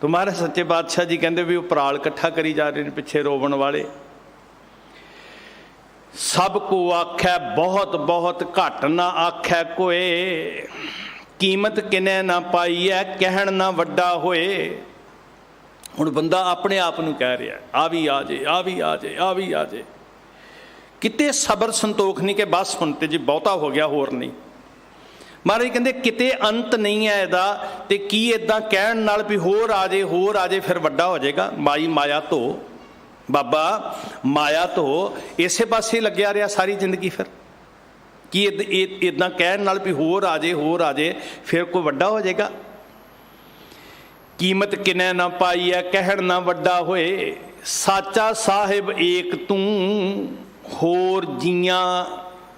ਤੁਮਾਰੇ ਸੱਚੇ ਬਾਦਸ਼ਾਹ ਜੀ ਕਹਿੰਦੇ ਵੀ ਉਹ ਪਰਾਲ ਇਕੱਠਾ ਕਰੀ ਜਾ ਰਹੇ ਨੇ ਪਿੱਛੇ ਰੋਵਣ ਵਾਲੇ। ਸਭ ਕੋ ਆਖੈ ਬਹੁਤ ਬਹੁਤ, ਘਟ ਨਾ ਆਖੈ ਕੋਏ। ਕੀਮਤ ਕਿਨੇ ਨਾ ਪਾਈ ਹੈ, ਕਹਿਣ ਨਾ ਵੱਡਾ ਹੋਏ। ਹੁਣ ਬੰਦਾ ਆਪਣੇ ਆਪ ਨੂੰ ਕਹਿ ਰਿਹਾ, ਆ ਵੀ ਆ ਜੇ, ਆ ਵੀ ਆ ਜੇ, ਆ ਵੀ ਆ ਜੇ। ਕਿਤੇ ਸਬਰ ਸੰਤੋਖ ਨਹੀਂ ਕਿ ਬਸ ਹੁਣ ਤੇ ਜੀ ਬਹੁਤਾ ਹੋ ਗਿਆ, ਹੋਰ ਨਹੀਂ। ਮਹਾਰਾਜ ਕਹਿੰਦੇ ਕਿਤੇ ਅੰਤ ਨਹੀਂ ਹੈ ਇਹਦਾ। ਤੇ ਕੀ ਇੱਦਾਂ ਕਹਿਣ ਨਾਲ ਵੀ ਹੋਰ ਆ ਜੇ, ਹੋਰ ਆ ਜੇ, ਫਿਰ ਵੱਡਾ ਹੋ ਜਾਏਗਾ। ਮਾਇਆ ਧੋ ਬਾਬਾ, ਮਾਇਆ ਧੋ, ਇਸੇ ਪਾਸੇ ਲੱਗਿਆ ਰਿਹਾ ਸਾਰੀ ਜ਼ਿੰਦਗੀ। ਫਿਰ ਕੀ ਇੱਦਾਂ ਕਹਿਣ ਨਾਲ ਵੀ ਹੋਰ ਆ ਜੇ, ਹੋਰ ਆ ਜੇ, ਫਿਰ ਕੋਈ ਵੱਡਾ ਹੋ ਜਾਏਗਾ। ਕੀਮਤ ਕਿਨੇ ਨਾ ਪਾਈ ਹੈ, ਕਹਿਣ ਨਾ ਵੱਡਾ ਹੋਏ। ਸਾਚਾ ਸਾਹਿਬ ਏਕ ਤੂੰ, ਹੋਰ ਜੀਆਂ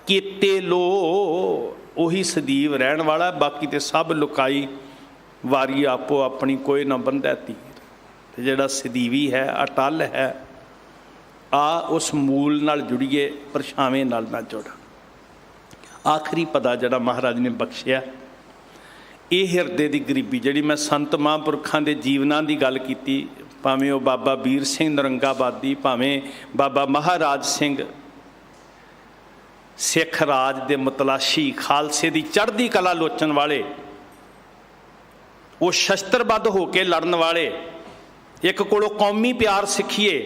ਕੀਤੇ ਲੋ। ਉਹੀ ਸਦੀਵ ਰਹਿਣ ਵਾਲਾ, ਬਾਕੀ ਤੇ ਸਭ ਲੁਕਾਈ ਵਾਰੀ ਆਪੋ ਆਪਣੀ, ਕੋਈ ਨਾ ਬੰਧੈ ਤੀਰ। ਤੇ ਜਿਹੜਾ ਸਦੀਵੀ ਹੈ, ਅਟਲ ਹੈ, ਆ ਉਸ ਮੂਲ ਨਾਲ ਜੁੜੀਏ, ਪਰਛਾਵੇਂ ਨਾਲ ਨਾ ਜੁੜ। ਆਖਰੀ ਪਦਾ ਜਿਹੜਾ ਮਹਾਰਾਜ ਨੇ ਬਖਸ਼ਿਆ, ਇਹ ਹਿਰਦੇ ਦੀ ਗਰੀਬੀ ਜਿਹੜੀ ਮੈਂ ਸੰਤ ਮਹਾਂਪੁਰਖਾਂ ਦੇ ਜੀਵਨਾਂ ਦੀ ਗੱਲ ਕੀਤੀ, ਭਾਵੇਂ ਉਹ ਬਾਬਾ ਵੀਰ ਸਿੰਘ ਨਰੰਗਾਬਾਦੀ, ਭਾਵੇਂ ਬਾਬਾ ਮਹਾਰਾਜ ਸਿੰਘ ਸਿੱਖ ਰਾਜ ਦੇ ਮਤਲਾਸ਼ੀ, ਖਾਲਸੇ ਦੀ ਚੜ੍ਹਦੀ ਕਲਾ ਲੋਚਣ ਵਾਲੇ, ਉਹ ਸ਼ਸਤਰਬੱਧ ਹੋ ਕੇ ਲੜਨ ਵਾਲੇ, ਇੱਕ ਕੋਲੋਂ ਕੌਮੀ ਪਿਆਰ ਸਿੱਖੀਏ,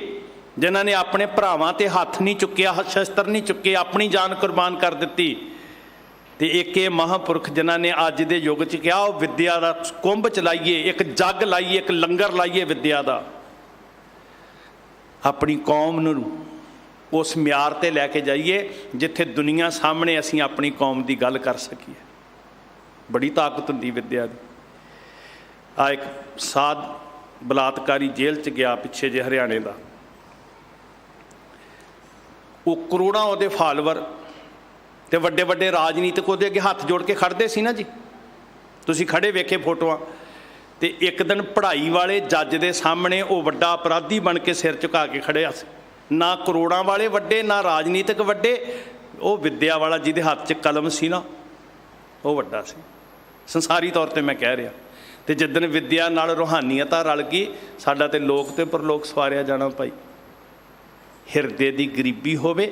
ਜਿਨ੍ਹਾਂ ਨੇ ਆਪਣੇ ਭਰਾਵਾਂ ਤੇ ਹੱਥ ਨਹੀਂ ਚੁੱਕਿਆ, ਸ਼ਸਤਰ ਨਹੀਂ ਚੁੱਕੇ, ਆਪਣੀ ਜਾਨ ਕੁਰਬਾਨ ਕਰ ਦਿੱਤੀ। ਤੇ ਇੱਕ ਇਹ ਮਹਾਂਪੁਰਖ ਜਿਨ੍ਹਾਂ ਨੇ ਅੱਜ ਦੇ ਯੁੱਗ 'ਚ ਕਿਹਾ ਉਹ ਵਿੱਦਿਆ ਦਾ ਕੁੰਭ ਚਲਾਈਏ, ਇੱਕ ਜੱਗ ਲਾਈਏ, ਇੱਕ ਲੰਗਰ ਲਾਈਏ ਵਿੱਦਿਆ ਦਾ, ਆਪਣੀ ਕੌਮ ਨੂੰ ਉਸ ਮਿਆਰ 'ਤੇ ਲੈ ਕੇ ਜਾਈਏ ਜਿੱਥੇ ਦੁਨੀਆ ਸਾਹਮਣੇ ਅਸੀਂ ਆਪਣੀ ਕੌਮ ਦੀ ਗੱਲ ਕਰ ਸਕੀਏ। ਬੜੀ ਤਾਕਤ ਹੁੰਦੀ ਵਿੱਦਿਆ ਦੀ। ਆ ਇੱਕ ਸਾਧ ਬਲਾਤਕਾਰੀ ਜੇਲ੍ਹ 'ਚ ਗਿਆ ਪਿੱਛੇ ਜੇ, ਹਰਿਆਣੇ ਦਾ। ਉਹ ਕਰੋੜਾਂ ਉਹਦੇ ਫਾਲੋਵਰ ਤੇ ਵੱਡੇ ਵੱਡੇ ਰਾਜਨੀਤਿਕ ਉਹਦੇ ਅੱਗੇ ਹੱਥ ਜੋੜ ਕੇ ਖੜ੍ਹਦੇ ਸੀ ਨਾ ਜੀ, ਤੁਸੀਂ ਖੜੇ ਵੇਖੇ ਫੋਟੋਆਂ। ਤੇ ਇੱਕ ਦਿਨ ਪੜ੍ਹਾਈ ਵਾਲੇ ਜੱਜ ਦੇ ਸਾਹਮਣੇ ਉਹ ਵੱਡਾ ਅਪਰਾਧੀ ਬਣ ਕੇ ਸਿਰ ਝੁਕਾ ਕੇ ਖੜਿਆ ਸੀ। ਨਾ ਕਰੋੜਾਂ ਵਾਲੇ ਵੱਡੇ, ਨਾ ਰਾਜਨੀਤਿਕ ਵੱਡੇ, ਉਹ ਵਿੱਦਿਆ ਵਾਲਾ ਜਿਹਦੇ ਹੱਥ 'ਚ ਕਲਮ ਸੀ ਨਾ, ਉਹ ਵੱਡਾ ਸੀ। ਸੰਸਾਰੀ ਤੌਰ 'ਤੇ ਮੈਂ ਕਹਿ ਰਿਹਾ। ਤੇ ਜਿੱਦਣ ਵਿੱਦਿਆ ਨਾਲ ਰੂਹਾਨੀਅਤ ਰਲ ਗਈ, ਸਾਡਾ ਤੇ ਲੋਕ ਤੇ ਪਰਲੋਕ ਸਵਾਰਿਆ ਜਾਣਾ ਭਾਈ। ਹਿਰਦੇ ਦੀ ਗਰੀਬੀ ਹੋਵੇ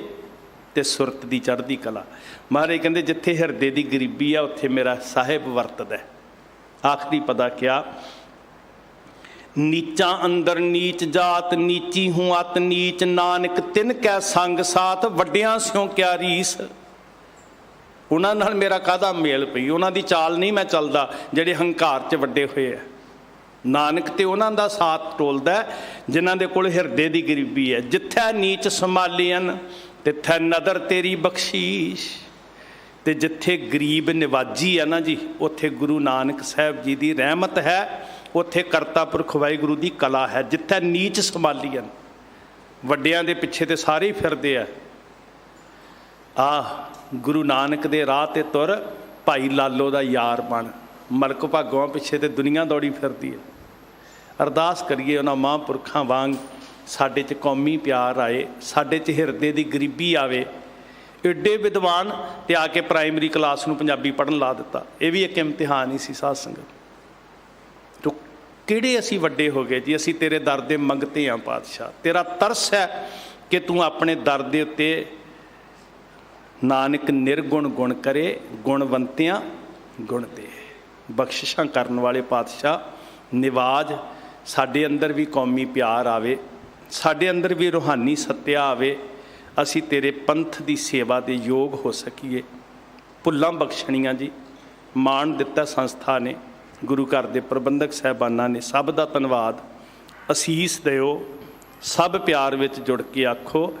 ਤੇ ਸੁਰਤ ਦੀ ਚੜ੍ਹਦੀ ਕਲਾ। ਮਹਾਰਾਜ ਕਹਿੰਦੇ ਜਿੱਥੇ ਹਿਰਦੇ ਦੀ ਗਰੀਬੀ ਆ ਉੱਥੇ ਮੇਰਾ ਸਾਹਿਬ ਵਰਤਦਾ। ਆਖਰੀ ਪਦਾ ਕਿਹਾ, ਨੀਚਾਂ ਅੰਦਰ ਨੀਚ ਜਾਤ, ਨੀਚੀ ਹੂੰ ਅਤ ਨੀਚ, ਨਾਨਕ ਤਿਨ ਕੈ ਸੰਗ ਸਾਥ, ਵੱਡਿਆਂ ਸਿਉ ਕਿਆ ਰੀਸ। ਉਹਨਾਂ ਨਾਲ ਮੇਰਾ ਕਾਹਦਾ ਮੇਲ ਪਈ, ਉਹਨਾਂ ਦੀ ਚਾਲ ਨਹੀਂ ਮੈਂ ਚੱਲਦਾ ਜਿਹੜੇ ਹੰਕਾਰ 'ਚ ਵੱਡੇ ਹੋਏ ਆ। ਨਾਨਕ ਤੇ ਉਹਨਾਂ ਦਾ ਸਾਥ ਟੋਲਦਾ ਜਿਨ੍ਹਾਂ ਦੇ ਕੋਲ ਹਿਰਦੇ ਦੀ ਗਰੀਬੀ ਹੈ। ਜਿੱਥੇ ਨੀਚ ਸੰਭਾਲੀਅਨ ਤਿੱਥੈ ਨਦਰ ਤੇਰੀ ਬਖਸ਼ੀਸ਼। ਤੇ ਜਿੱਥੇ ਗਰੀਬ ਨਿਵਾਜੀ ਹੈ ਨਾ ਜੀ, ਉੱਥੇ ਗੁਰੂ ਨਾਨਕ ਸਾਹਿਬ ਜੀ ਦੀ ਰਹਿਮਤ ਹੈ, ਉੱਥੇ ਕਰਤਾ ਪੁਰਖ ਵਾਹਿਗੁਰੂ ਦੀ ਕਲਾ ਹੈ। ਜਿੱਥੇ ਨੀਚ ਸੰਭਾਲੀਅਨ, ਵੱਡਿਆਂ ਦੇ ਪਿੱਛੇ ਤੇ ਸਾਰੇ ਹੀ ਫਿਰਦੇ ਆ ਗੁਰੂ ਨਾਨਕ ਦੇ ਰਾਹ ਤੇ ਤੁਰ, ਭਾਈ ਲਾਲੋ ਦਾ ਯਾਰ ਬਣ। ਮਲਕ ਭਾਗੋਆਂ ਪਿੱਛੇ ਤੇ ਦੁਨੀਆ ਦੌੜੀ ਫਿਰਦੀ ਹੈ। ਅਰਦਾਸ ਕਰੀਏ ਉਹਨਾਂ ਮਹਾਂਪੁਰਖਾਂ ਵਾਂਗ ਸਾਡੇ 'ਚ ਕੌਮੀ ਪਿਆਰ ਆਏ, ਸਾਡੇ 'ਚ ਹਿਰਦੇ ਦੀ ਗਰੀਬੀ ਆਵੇ। ਏਡੇ ਵਿਦਵਾਨ ਤੇ ਆ ਕੇ ਪ੍ਰਾਇਮਰੀ ਕਲਾਸ ਨੂੰ ਪੰਜਾਬੀ ਪੜ੍ਹਨ ਲਾ ਦਿੱਤਾ। ਇਹ ਵੀ ਇੱਕ ਇਮਤਿਹਾਨ ਹੀ ਸੀ ਸਾਧ ਸੰਗਤ। ਤੋ ਕਿਹੜੇ ਅਸੀਂ ਵੱਡੇ ਹੋ ਗਏ ਜੀ, ਅਸੀਂ ਤੇਰੇ ਦਰ ਦੇ ਮੰਗਤੇ ਹਾਂ ਪਾਤਸ਼ਾਹ। ਤੇਰਾ ਤਰਸ ਹੈ ਕਿ ਤੂੰ ਆਪਣੇ ਦਰ ਦੇ ਉੱਤੇ ਨਾਨਕ ਨਿਰਗੁਣ ਗੁਣ ਕਰੇ, ਗੁਣਵੰਤਿਆਂ ਗੁਣ ਦੇ। ਬਖਸ਼ਿਸ਼ਾਂ ਕਰਨ ਵਾਲੇ ਪਾਤਸ਼ਾਹ ਨਿਵਾਜ, ਸਾਡੇ ਅੰਦਰ ਵੀ ਕੌਮੀ ਪਿਆਰ ਆਵੇ, ਸਾਡੇ ਅੰਦਰ ਵੀ ਰੂਹਾਨੀ ਸੱਤਿਆ ਆਵੇ, ਅਸੀਂ ਤੇਰੇ ਪੰਥ ਦੀ ਸੇਵਾ ਦੇ ਯੋਗ ਹੋ ਸਕੀਏ। ਭੁੱਲਾਂ ਬਖਸ਼ਣੀਆਂ ਜੀ, ਮਾਣ ਦਿੱਤਾ ਸੰਸਥਾ ਨੇ, ਗੁਰੂ ਘਰ ਦੇ ਪ੍ਰਬੰਧਕ ਸਾਹਿਬਾਨਾਂ ਨੇ, ਸਭ ਦਾ ਧੰਨਵਾਦ। ਅਸੀਸ ਦਿਓ, ਸਭ ਪਿਆਰ ਵਿੱਚ ਜੁੜ ਕੇ ਆਖੋ।